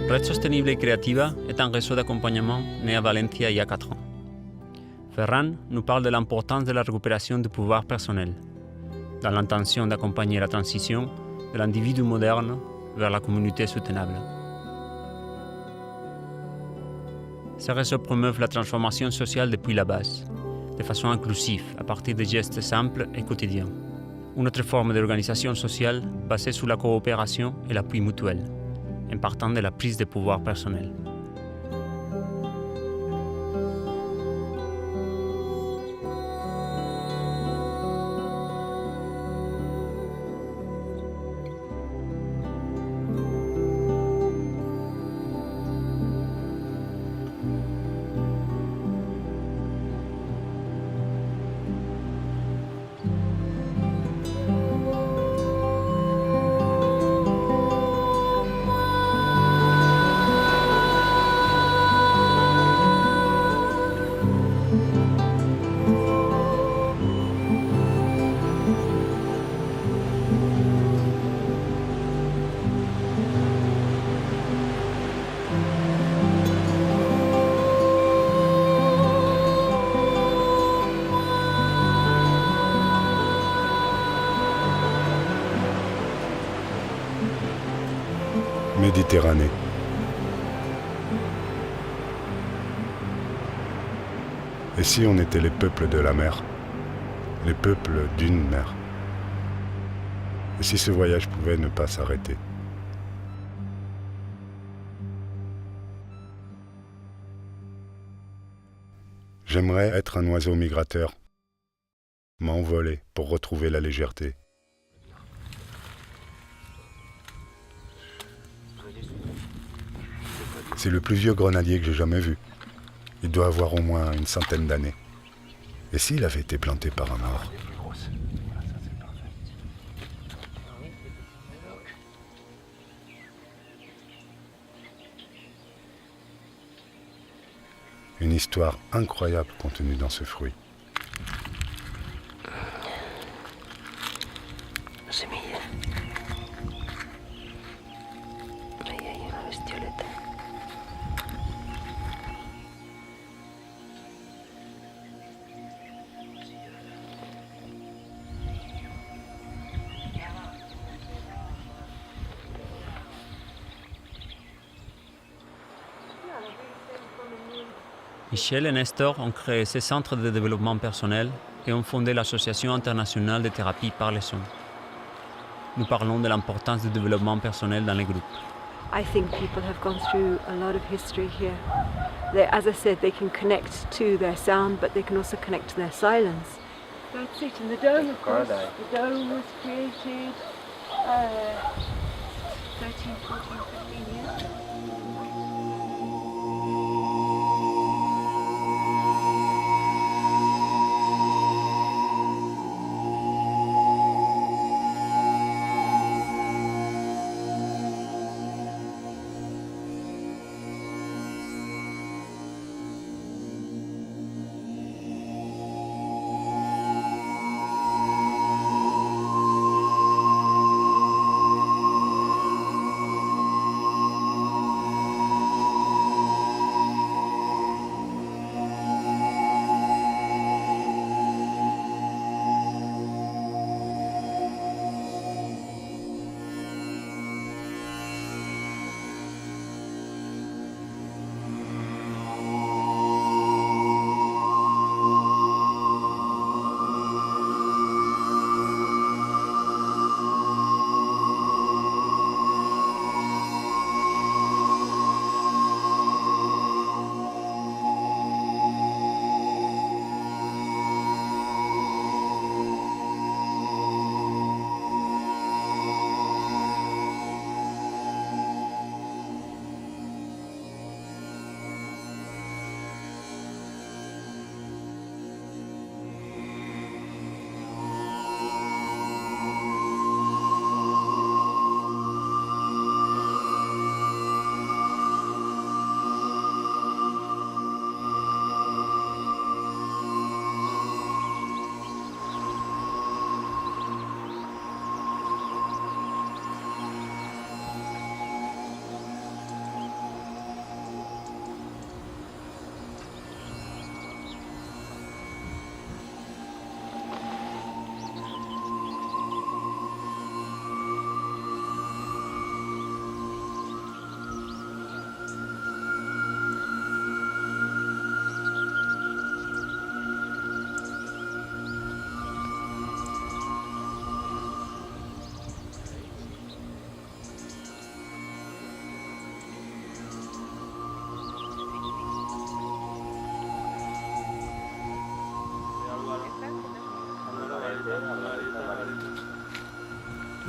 Red Sostenible et Creativa est un réseau d'accompagnement né à Valencia il y a 4 ans. Ferran nous parle de l'importance de la récupération du pouvoir personnel, dans l'intention d'accompagner la transition de l'individu moderne vers la communauté soutenable. Ce réseau promeut la transformation sociale depuis la base, de façon inclusive, à partir de gestes simples et quotidiens. Une autre forme d'organisation sociale basée sur la coopération et l'appui mutuel, en partant de la prise de pouvoir personnel. Méditerranée. Et si on était les peuples de la mer, les peuples d'une mer? Et si ce voyage pouvait ne pas s'arrêter? J'aimerais être un oiseau migrateur, m'envoler pour retrouver la légèreté. C'est le plus vieux grenadier que j'ai jamais vu. Il doit avoir au moins une centaine d'années. Et s'il avait été planté par un mort? Une histoire incroyable contenue dans ce fruit. Semilla. Ahí hay una bestioleta. Michel et Nestor ont créé ces centres de développement personnel et ont fondé l'Association internationale de thérapie par les sons. Nous parlons de l'importance du développement personnel dans les groupes. I think people have gone through a lot of history here. As I said, they can connect to their sound, but they can also connect to their silence. That's it, and the dome, of course. The dome was created 13, 14, 15 years.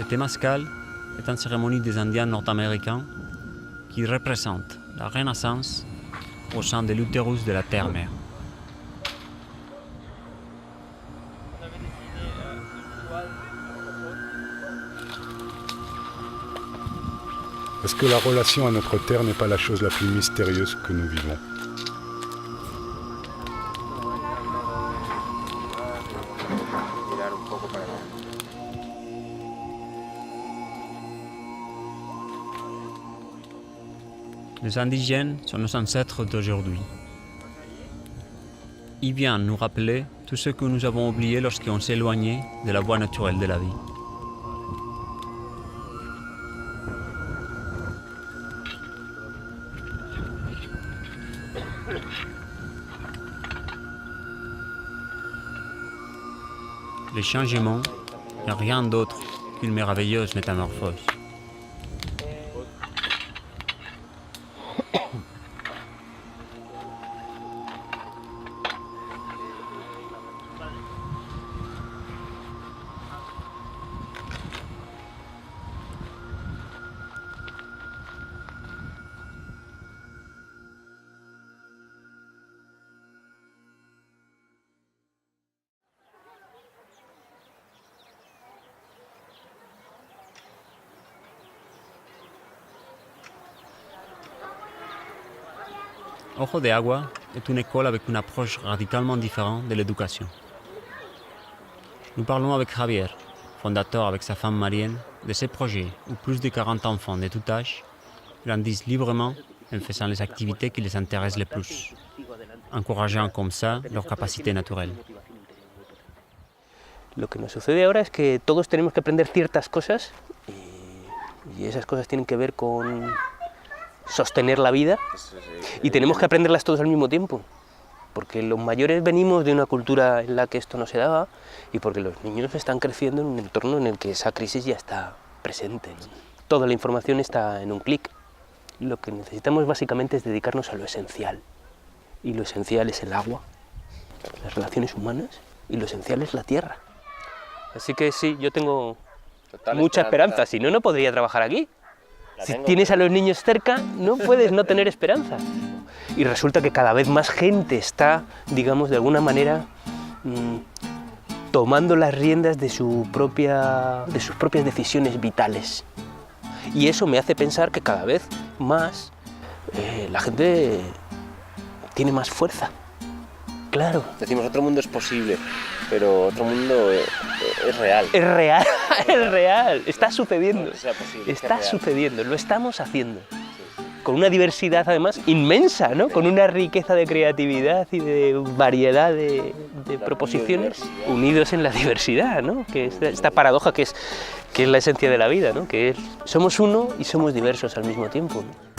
Temazcal est une cérémonie des Indiens nord-américains qui représente la renaissance au sein de l'utérus de la terre-mère. Est-ce que la relation à notre terre n'est pas la chose la plus mystérieuse que nous vivons? Les indigènes sont nos ancêtres d'aujourd'hui. Ils viennent nous rappeler tout ce que nous avons oublié lorsqu'on s'est éloigné de la voie naturelle de la vie. Les changements n'est rien d'autre qu'une merveilleuse métamorphose. Ojo de Agua est une école avec une approche radicalement différente de l'éducation. Nous parlons avec Javier, fondateur avec sa femme Marienne, de ces projets où plus de 40 enfants de tout âge grandissent librement en faisant les activités qui les intéressent le plus, encourageant comme ça leur capacité naturelle. Lo que nos sucede ahora es que todos tenemos que aprender ciertas cosas y esas cosas tienen que ver con sostener la vida y tenemos que aprenderlas todos al mismo tiempo, porque los mayores venimos de una cultura en la que esto no se daba y porque los niños están creciendo en un entorno en el que esa crisis ya está presente. Toda la información está en un clic. Lo que necesitamos básicamente es dedicarnos a lo esencial, y lo esencial es el agua, las relaciones humanas, y lo esencial es la tierra. Así que sí, yo tengo mucha esperanza, si no, no podría trabajar aquí. Si tienes a los niños cerca, no puedes no tener esperanza. Y resulta que cada vez más gente está, digamos, de alguna manera, tomando las riendas de sus propias decisiones vitales. Y eso me hace pensar que cada vez más la gente tiene más fuerza. Claro. Decimos otro mundo es posible, pero otro mundo es real. Es real, es real. Está sucediendo. No, que sea posible, está sucediendo, lo estamos haciendo. Con una diversidad además inmensa, ¿no? Con una riqueza de creatividad y de variedad de proposiciones unidos en la diversidad, ¿no? Que es esta paradoja que es la esencia de la vida, ¿no? Que es, somos uno y somos diversos al mismo tiempo, ¿no?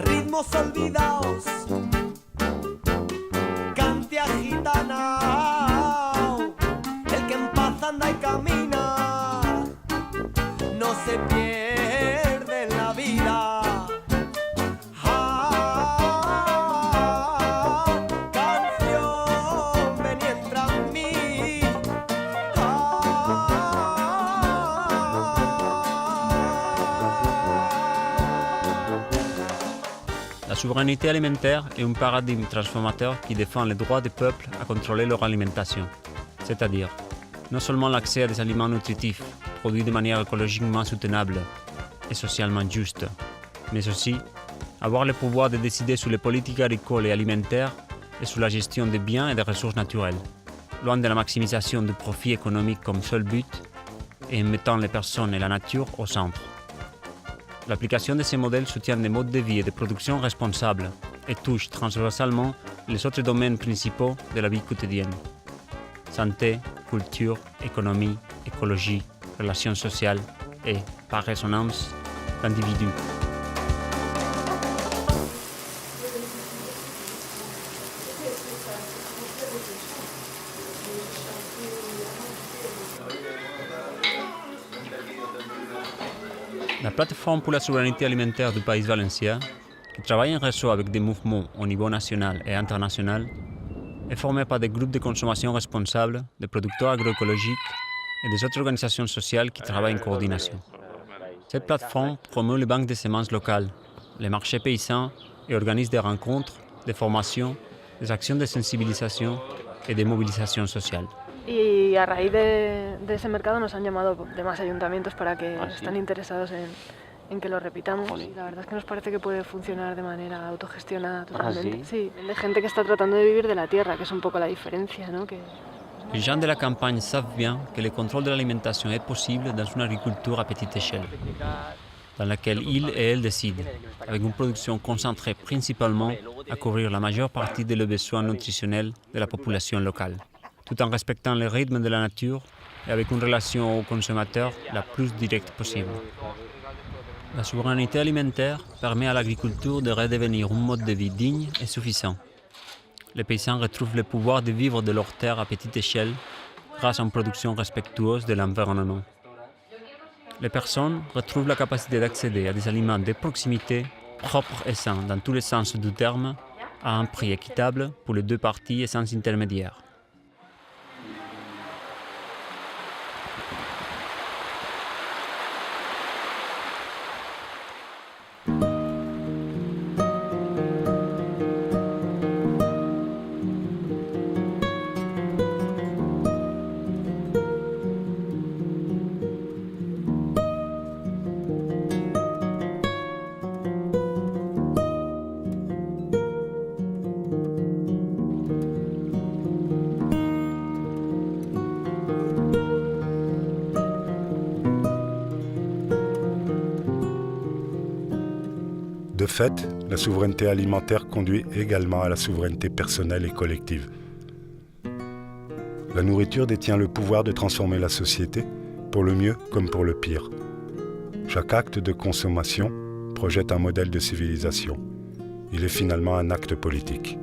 Ritmos olvidados, cantia gitana, el que en paz anda y camina, no se pierde en la vida. Canción, ven y entra en mí. La souveraineté alimentaire est un paradigme transformateur qui défend les droits des peuples à contrôler leur alimentation, c'est-à-dire non seulement l'accès à des aliments nutritifs, produits de manière écologiquement soutenable et socialement juste, mais aussi avoir le pouvoir de décider sur les politiques agricoles et alimentaires et sur la gestion des biens et des ressources naturelles, loin de la maximisation du profit économique comme seul but et en mettant les personnes et la nature au centre. L'application de ces modèles soutient des modes de vie et de production responsables et touche transversalement les autres domaines principaux de la vie quotidienne. Santé, culture, économie, écologie, relations sociales et, par résonance, l'individu. La plateforme pour la souveraineté alimentaire du Pays Valencien, qui travaille en réseau avec des mouvements au niveau national et international, est formée par des groupes de consommation responsables, des producteurs agroécologiques et des autres organisations sociales qui travaillent en coordination. Cette plateforme promeut les banques de semences locales, les marchés paysans et organise des rencontres, des formations, des actions de sensibilisation et des mobilisations sociales. Y a raíz de ese mercado nos han llamado demás ayuntamientos para que están interesados en que lo repitamos. Y la verdad es que nos parece que puede funcionar de manera autogestionada totalmente. Sí, de gente que está tratando de vivir de la tierra, que es un poco la diferencia, ¿no? Les gens de la campagne savent bien que le contrôle de l'alimentation est possible dans une agriculture à petite échelle, dans laquelle ils et elles décident, avec une production concentrée principalement à couvrir la majeure partie des besoins nutritionnels de la population locale, tout en respectant le rythme de la nature et avec une relation au consommateur la plus directe possible. La souveraineté alimentaire permet à l'agriculture de redevenir un mode de vie digne et suffisant. Les paysans retrouvent le pouvoir de vivre de leurs terres à petite échelle grâce à une production respectueuse de l'environnement. Les personnes retrouvent la capacité d'accéder à des aliments de proximité, propres et sains dans tous les sens du terme, à un prix équitable pour les deux parties et sans intermédiaire. De fait, la souveraineté alimentaire conduit également à la souveraineté personnelle et collective. La nourriture détient le pouvoir de transformer la société, pour le mieux comme pour le pire. Chaque acte de consommation projette un modèle de civilisation. Il est finalement un acte politique.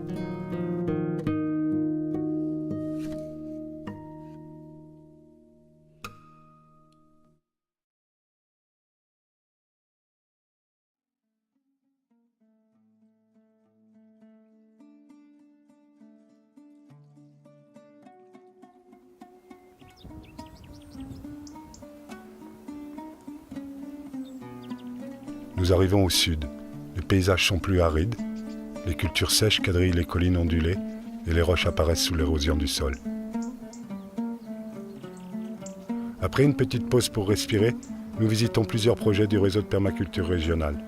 Nous arrivons au sud. Les paysages sont plus arides, les cultures sèches quadrillent les collines ondulées et les roches apparaissent sous l'érosion du sol. Après une petite pause pour respirer, nous visitons plusieurs projets du réseau de permaculture régionale.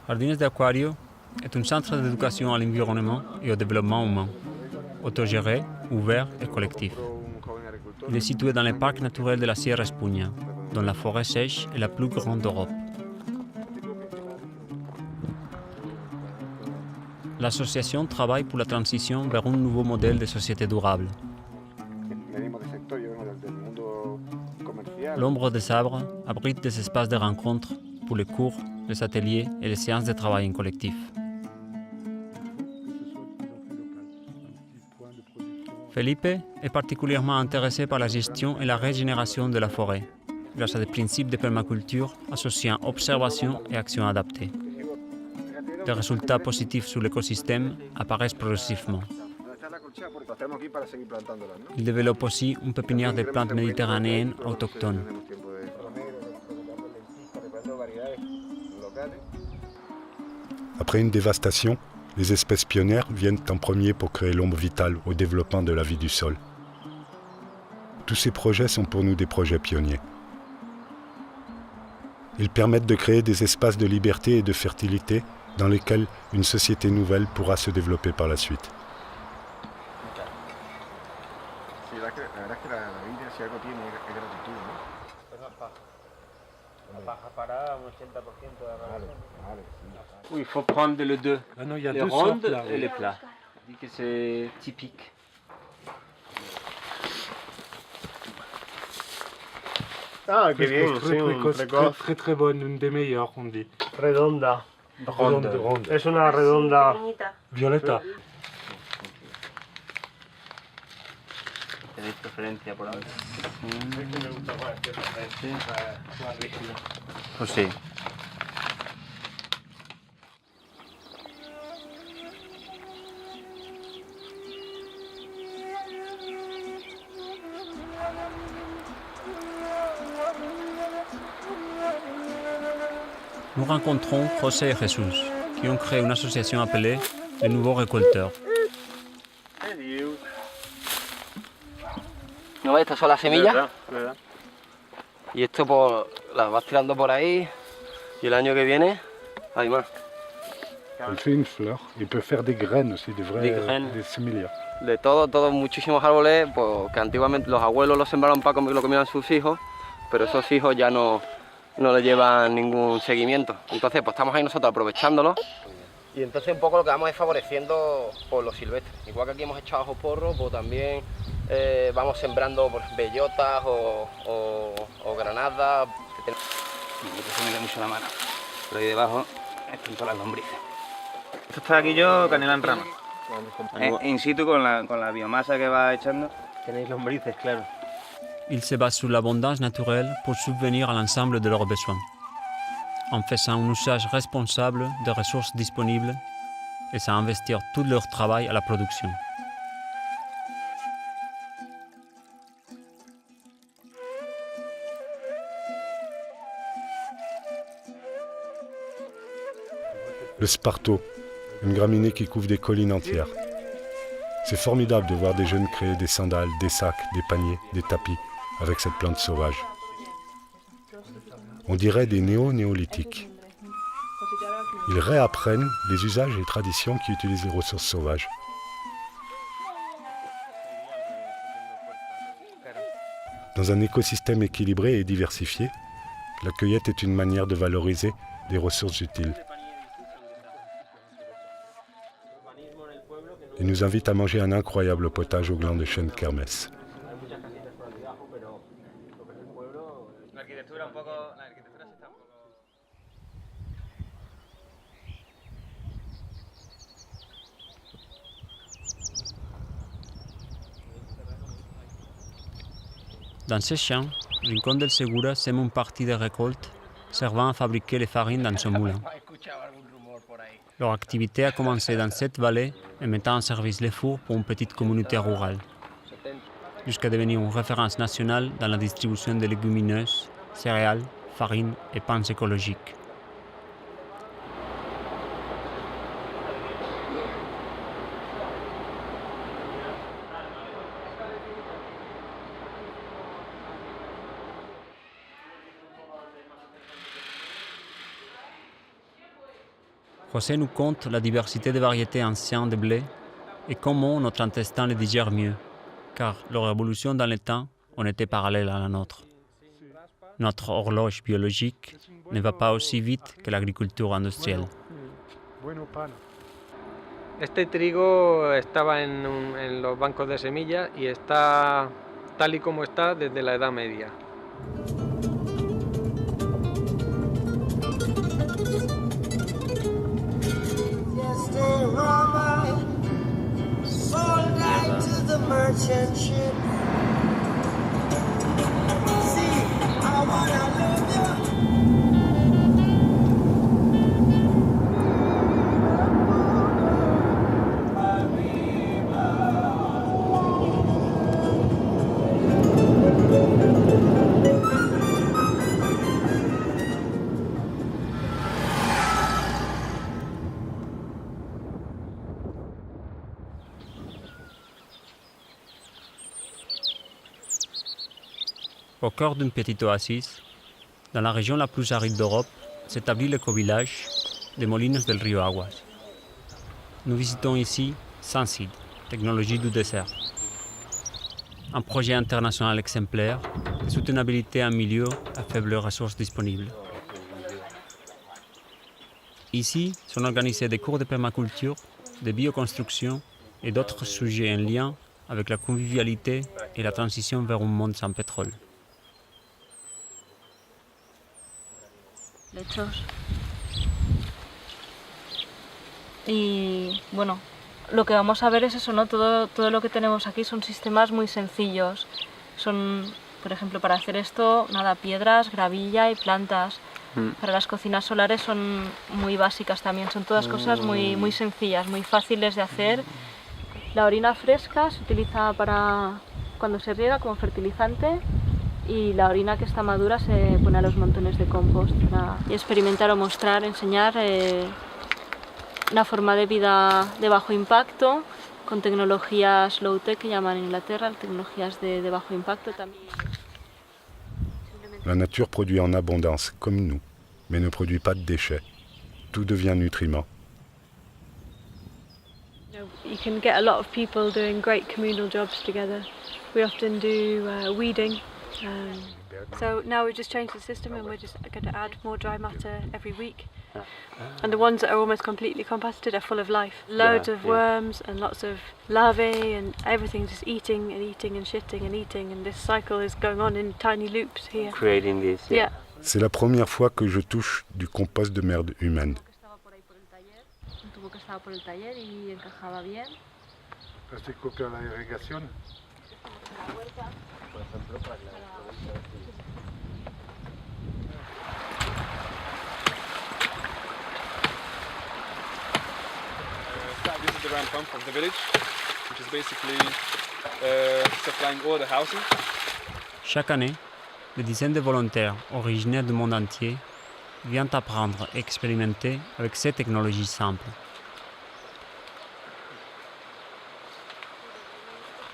Jardines de Aquario est un centre d'éducation à l'environnement et au développement humain, autogéré, ouvert et collectif. Il est situé dans le parc naturel de la Sierra Espugna, dont la forêt sèche est la plus grande d'Europe. L'association travaille pour la transition vers un nouveau modèle de société durable. L'ombre des arbres abrite des espaces de rencontre pour les cours, les ateliers et les séances de travail en collectif. Felipe est particulièrement intéressé par la gestion et la régénération de la forêt, grâce à des principes de permaculture associant observation et action adaptée. Les résultats positifs sur l'écosystème apparaissent progressivement. Il développe aussi une pépinière de plantes méditerranéennes autochtones. Après une dévastation, les espèces pionnières viennent en premier pour créer l'ombre vitale au développement de la vie du sol. Tous ces projets sont pour nous des projets pionniers. Ils permettent de créer des espaces de liberté et de fertilité dans lesquels une société nouvelle pourra se développer par la suite. Oui, il faut prendre les deux. Ah non, il y a les deux rondes sortes, là, et oui. les plats. Je dis que c'est typique. Ah, Frescos très précoce, très très bonne, une des meilleures, on dit. Redonda. Ronde. Es una redonda. Violeta. ¿Tenéis preferencia por ahí? Pues sí. Nous rencontrons José et Jesús, qui ont créé une association appelée les Nouveaux Récolteurs. ¿No ves? Estas son las semillas. Y esto pues, las vas tirando por ahí. Y el año que viene hay más. Elle fait une fleur. Il peut faire des graines aussi, des vraies Des graines. des sémillas. De todos muchísimos árboles pues, que antiguamente los abuelos los sembraron para que lo comieran sus hijos, pero esos hijos ya no le llevan ningún seguimiento. Entonces pues estamos ahí nosotros aprovechándolo. Y entonces un poco lo que vamos es favoreciendo por los silvestres. Igual que aquí hemos echado ajo porro, pues también vamos sembrando pues, bellotas o granadas. Se me da mucho la mano. Pero ahí debajo están todas las lombrices. Esto está aquí yo, canela en rama. In situ con la biomasa que va echando. Tenéis lombrices, claro. Ils se basent sur l'abondance naturelle pour subvenir à l'ensemble de leurs besoins, en faisant un usage responsable des ressources disponibles et sans investir tout leur travail à la production. Le sparto, une graminée qui couvre des collines entières. C'est formidable de voir des jeunes créer des sandales, des sacs, des paniers, des tapis avec cette plante sauvage. On dirait des néolithiques. Ils réapprennent les usages et traditions qui utilisent les ressources sauvages. Dans un écosystème équilibré et diversifié, la cueillette est une manière de valoriser des ressources utiles. Il nous invite à manger un incroyable potage au gland de chêne kermès. Dans ces champs, Rincón del Segura sème une partie des récoltes servant à fabriquer les farines dans son moulin. Leur activité a commencé dans cette vallée et mettant en service les fours pour une petite communauté rurale, jusqu'à devenir une référence nationale dans la distribution de légumineuses, céréales, farines et pains écologiques. José nous conte la diversité des variétés anciennes de blé et comment notre intestin les digère mieux, car leur évolution dans le temps en était parallèle à la nôtre. Notre horloge biologique ne va pas aussi vite que l'agriculture industrielle. Este trigo estaba en los bancos de semillas y está tal y como está desde la Edad Media. Au cœur d'une petite oasis, dans la région la plus aride d'Europe, s'établit l'éco-village des Molinos del Río Aguas. Nous visitons ici Sunseed, technologie du désert. Un projet international exemplaire de soutenabilité en milieu à faibles ressources disponibles. Ici sont organisés des cours de permaculture, de bioconstruction et d'autres sujets en lien avec la convivialité et la transition vers un monde sans pétrole. Lechos. Y bueno, lo que vamos a ver es eso, ¿no? Todo lo que tenemos aquí son sistemas muy sencillos. Son, por ejemplo, para hacer esto, nada, piedras, gravilla y plantas. Para las cocinas solares son muy básicas también, son todas cosas muy sencillas, muy fáciles de hacer. La orina fresca se utiliza para cuando se riega como fertilizante. Y la orina que está madura se pone a los montones de compost para experimentar o mostrar, enseñar una forma de vida de bajo impacto con tecnologías low-tech que llaman en Inglaterra, tecnologías de bajo impacto también. La nature produit en abondance, comme nous, mais ne produit pas de déchets. Tout devient nutriment. You can get a lot of people doing great communal jobs together. We often do weeding. So now we've just changed the system and we're just going to add more dry matter every week. And the ones that are almost completely composted are full of life. Loads of worms and lots of larvae and everything just eating and eating and shitting and eating, and this cycle is going on in tiny loops here. Creating this, yeah. C'est la première fois que je touche du compost de merde humaine. Tuvo que estar por el taller y encajaba bien. ¿Este copia la irrigación? Por ejemplo, para la This is the ram pump of the village, which is basically supplying all the housing. Chaque année, des dizaines de volontaires originaires du monde entier viennent apprendre et expérimenter avec ces technologies simples.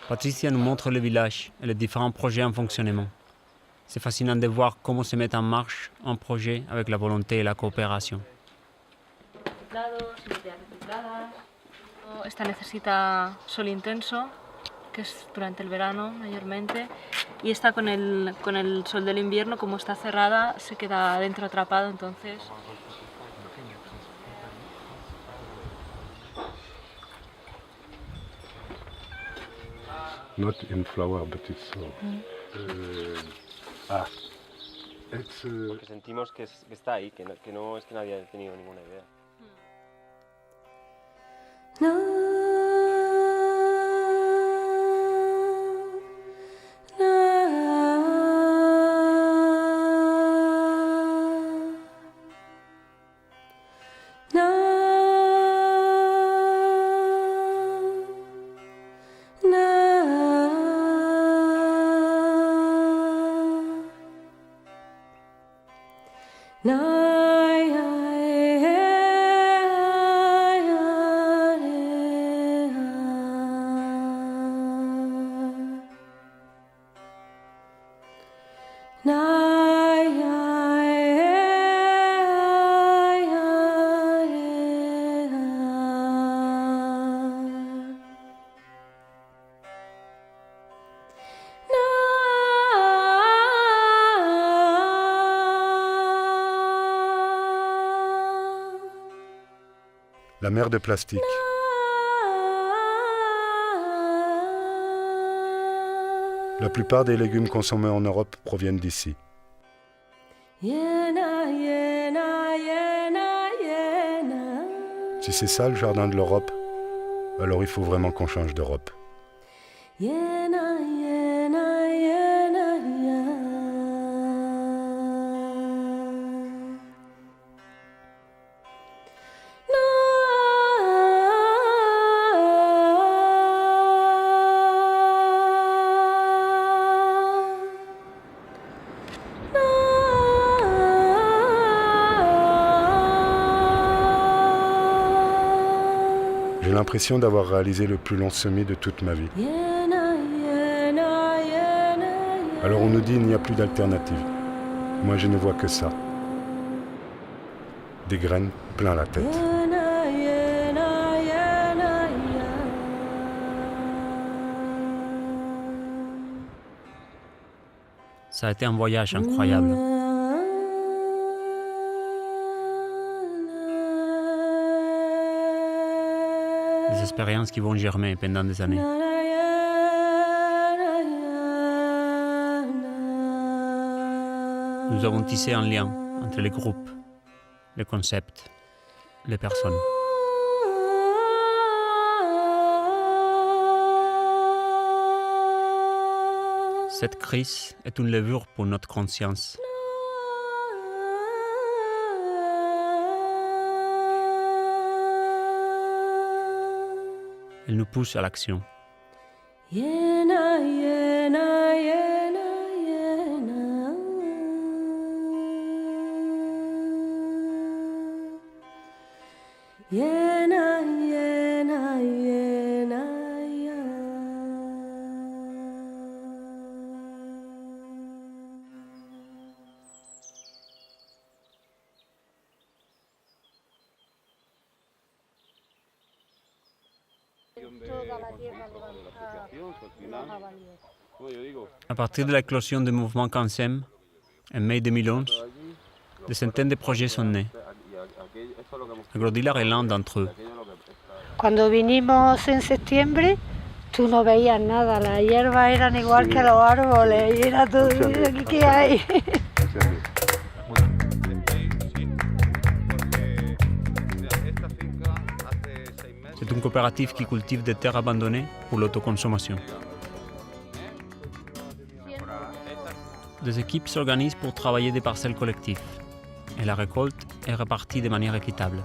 Patricia nous montre le village et les différents projets en fonctionnement. C'est fascinant de voir comment se met en marche un projet avec la volonté et la coopération. Esta necesita sol intenso, que es durante el verano mayormente, y esta con el sol del invierno, como está cerrada, se queda dentro atrapado, entonces... Not in flower, but it's Porque sentimos que está ahí, que no es que nadie haya tenido ninguna idea. La mer de plastique. La plupart des légumes consommés en Europe proviennent d'ici. Si c'est ça le jardin de l'Europe, alors il faut vraiment qu'on change d'Europe. J'ai l'impression d'avoir réalisé le plus long semis de toute ma vie. Alors on nous dit qu'il n'y a plus d'alternative. Moi je ne vois que ça. Des graines plein la tête. Ça a été un voyage incroyable. Des expériences qui vont germer pendant des années. Nous avons tissé un lien entre les groupes, les concepts, les personnes. Cette crise est une levure pour notre conscience. Elle nous pousse à l'action. À partir de l'éclosion du mouvement CANSEM, en mai 2011, des centaines de projets sont nés. Agrodilar est l'un d'entre eux. Cuando vinimos en septiembre, tú no veías nada, las hierbas eran igual que los árboles y era todo, ¿qué hay? C'est une coopérative qui cultive des terres abandonnées pour l'autoconsommation. Des équipes s'organisent pour travailler des parcelles collectives et la récolte est répartie de manière équitable.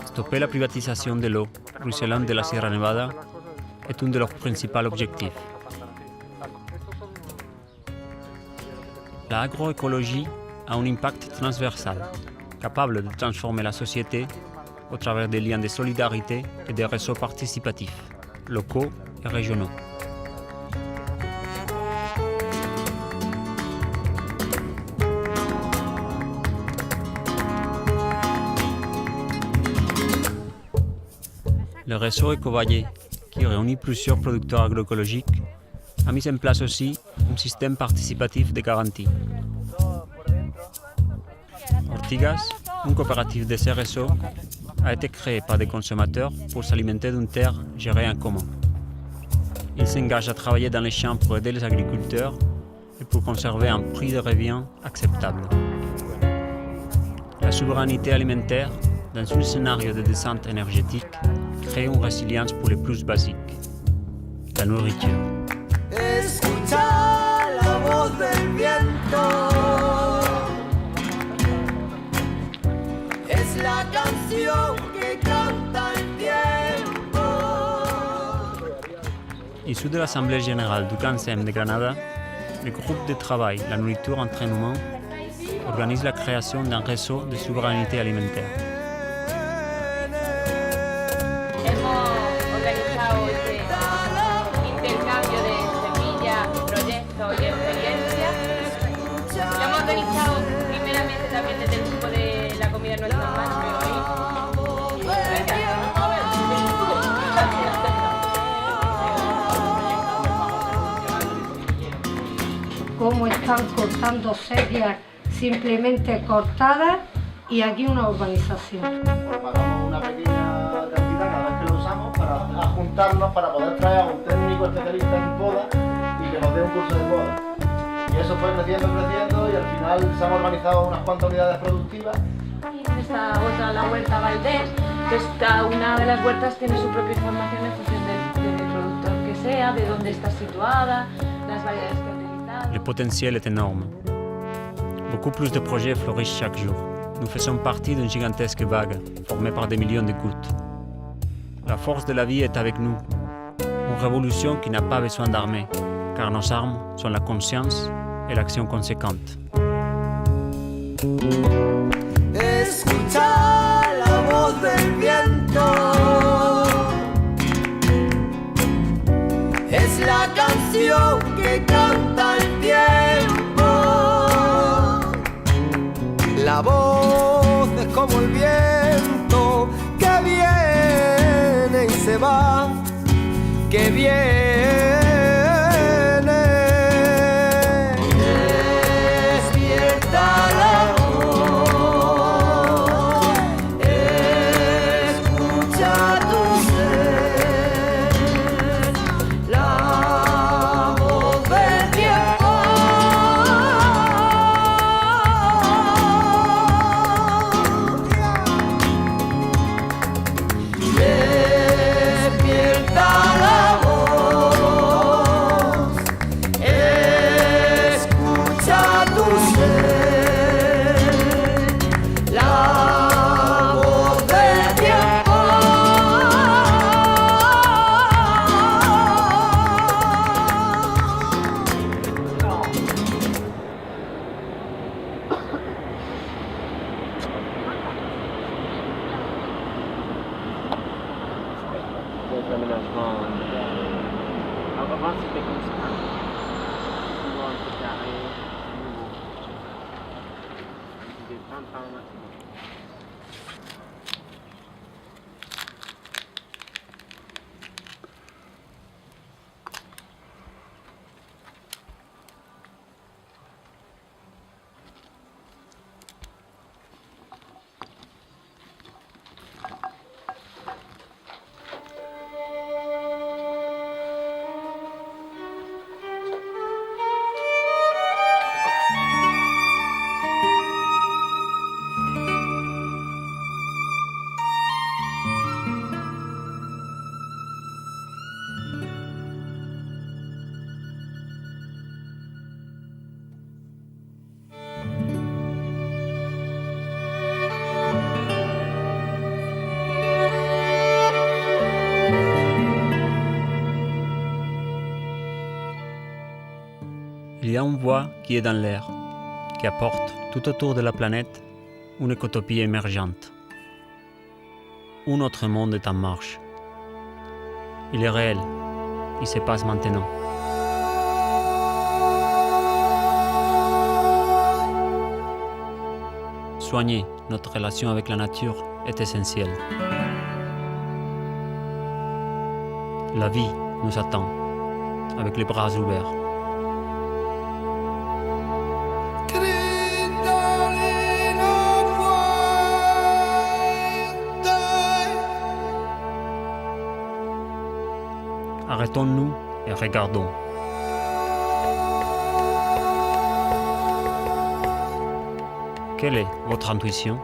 Stopper la privatisation de l'eau ruisselante de la Sierra Nevada est un de leurs principaux objectifs. L'agroécologie a un impact transversal, capable de transformer la société au travers des liens de solidarité et des réseaux participatifs, locaux et régionaux. Le réseau Ecovalle, qui réunit plusieurs producteurs agroécologiques, a mis en place aussi un système participatif de garantie. Ortigas, une coopérative de ces réseaux, a été créée par des consommateurs pour s'alimenter d'une terre gérée en commun. Ils s'engagent à travailler dans les champs pour aider les agriculteurs et pour conserver un prix de revient acceptable. La souveraineté alimentaire, dans un scénario de descente énergétique, crée une résilience pour les plus basiques, la nourriture. Escucha la voz del viento, es la canción que canta el tiempo. Issu de l'Assemblée générale du CANSEM de Granada, le groupe de travail La Nourriture Entraînement organise la création d'un réseau de souveraineté alimentaire. Cómo están cortando sequías simplemente cortadas y aquí una urbanización. Pagamos una pequeña cantidad cada vez que lo usamos para juntarnos para poder traer a un técnico especialista en poda y que nos dé un curso de poda. Y eso fue creciendo y al final se han organizado unas cuantas unidades productivas. Está otra, la huerta Valdés, entonces cada una de las huertas tiene su propia información en función del productor que sea, de dónde está situada, las variedades que ha utilizado. Le potentiel est énorme. Beaucoup plus de projets fleurissent chaque jour. Nous faisons partie d'une gigantesque vague, formée par des millions de gouttes. La force de la vie est avec nous. Une révolution qui n'a pas besoin d'armée, car nos armes sont la conscience et l'action conséquente. Escuchar la voz del viento es la canción que canta el tiempo. La voz es como el viento que viene y se va, que viene. Despierta la voz, escucha tu ser, la voz del tiempo. Despierta la voz, escucha tu ser, la voz del tiempo. Avant c'était comme ça. Souvent un peu carré, nouveau. Des printemps maintenant. Il y a une voix qui est dans l'air, qui apporte tout autour de la planète une écotopie émergente. Un autre monde est en marche. Il est réel, il se passe maintenant. Soigner notre relation avec la nature est essentiel. La vie nous attend, avec les bras ouverts. Arrêtons-nous et regardons. Quelle est votre intuition ?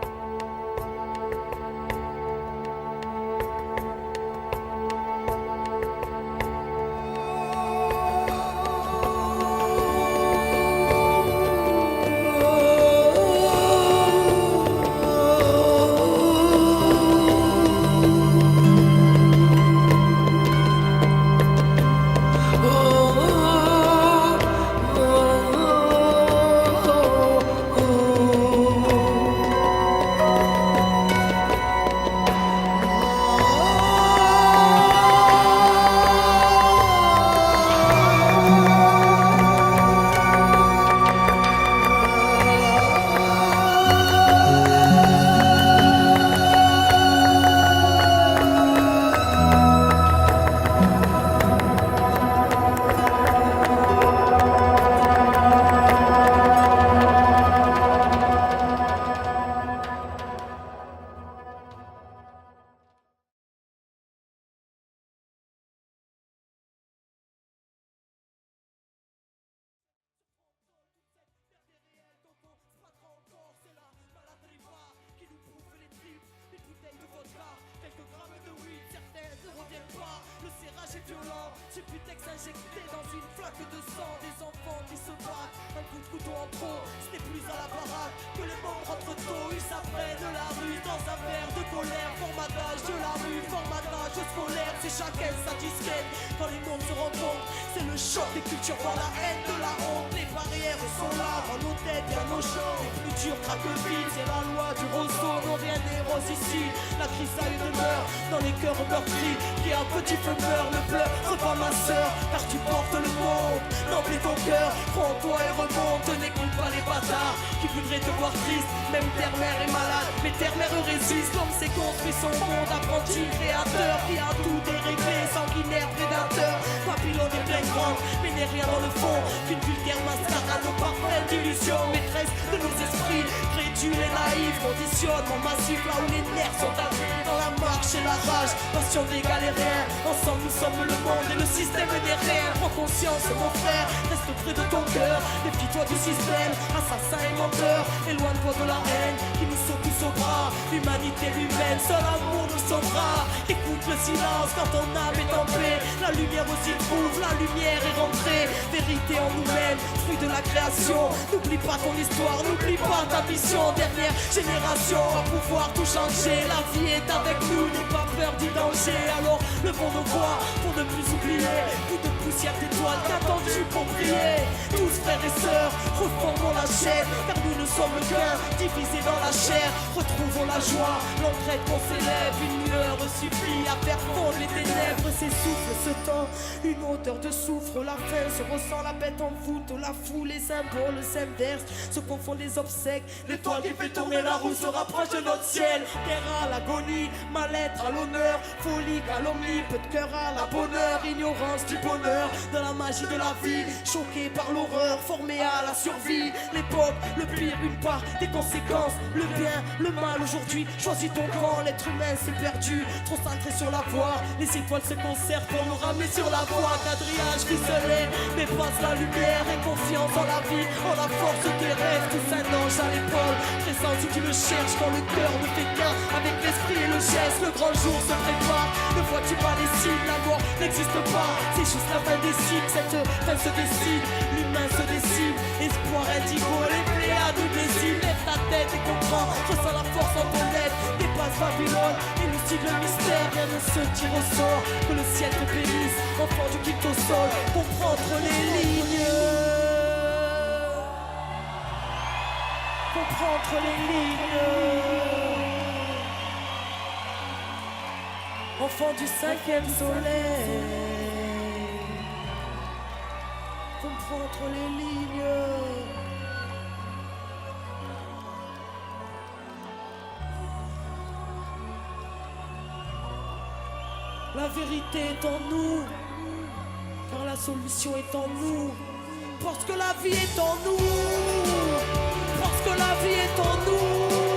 sang. J'ai pu t'injecter dans une flaque de sang. Des enfants qui se battent, un coup de couteau en trop. Ce n'est plus à la parade que les membres entre tôt. Ils s'apprennent de la rue dans un verre de colère. Formatage de la rue, formatage scolaire. C'est chacun sa disquette. Quand les mondes se rencontrent, c'est le choc des cultures voir la haine de la honte. Les barrières sont là, dans nos têtes et à nos champs. Les plus durs craquent vite, c'est la loi du roseau. Non, rien n'est rose ici. La crise a une demeure dans les cœurs meurtris. Qui a un petit feu meurt, ne pleure pas ma sœur, car tu portes le monde. N'oublie ton cœur, prends-toi et remonte. N'écoute pas les bâtards qui voudraient te voir triste. Même terre-mère est malade, mais terre-mère résiste. L'homme s'est construit son monde, apprenti créateur. Qui a tout déréglé, sanguinaire prédateur. Babylone est pleine grande, mais n'est rien dans le fond qu'une vulgaire mascarade aux parfaites illusions. Maîtresse de nos esprits, crédules et naïfs. Conditionnement massif là où les nerfs sont atteints. Dans la marche et la rage, passion des galériens. Ensemble nous sommes le monde et le système n'est rien. Prends conscience mon frère, reste près de ton cœur. Défie-toi du système, assassin et menteur. Éloigne-toi de la haine qui nous saute tous au bras. L'humanité humaine, seul amour nous sauvera. Écoute le silence quand ton âme est en paix. La lumière aussi trouve, la lumière est rentrée. Vérité en nous-mêmes, fruit de la création. N'oublie pas ton histoire, n'oublie pas ta mission. Dernière génération va pouvoir tout changer. La vie est avec nous, n'aie pas peur du danger. Alors levons nos voix pour ne plus oublier. Coup de poussière d'étoiles, qu'attends-tu pour briller? Tous frères et sœurs, reformons la chaîne. Car nous ne sommes qu'un, divisés dans la chair. Retrouvons la joie, l'entraide qu'on s'élève. Une lueur suffit à faire fondre les ténèbres. S'essouffle ce temps, une odeur de soufre. La faim se ressent, la bête en voûte. La foule, les symboles s'inversent, se confondent les obsèques. L'étoile qui fait tourner la roue se rapproche de notre ciel. Terre à l'agonie, mal-être à l'honneur. Folie, calomnie, peu de cœur à la bonheur. Ignorance du bonheur, de la magie de la vie. Choqué par l'horreur, formé à la survie. L'époque, le pire, une part des conséquences. Le bien, le mal aujourd'hui, choisis ton camp. L'être humain s'est perdu, trop centré sur la voie. Les étoiles se conservent pour nous ramener sur la voie. Quadrillage ficelé, mais passe la lumière. Et confiance en la vie, en la force des rêves. Tous un ange à l'épaule, présent si tu le cherches. Quand le cœur ne fait qu'un avec l'esprit et le geste. Le grand jour se prépare, ne vois-tu pas les signes? La mort n'existe pas, c'est juste la fin des cycles. Cette fin se décide, l'humain se décide. Espoir indigo, les pléiades nous décident. Lève ta tête et comprends, ressens la force en ton être. Dépasse Babylone, élucide le mystère. Rien ne se tire au sort, que le ciel te bénisse. Enfant du quitte au sol, comprends entre les lignes. Comprends entre les lignes. Enfant du 5e soleil, comprends entre les lignes. La vérité est en nous, car la solution est en nous. Parce que la vie est en nous, parce que la vie est en nous.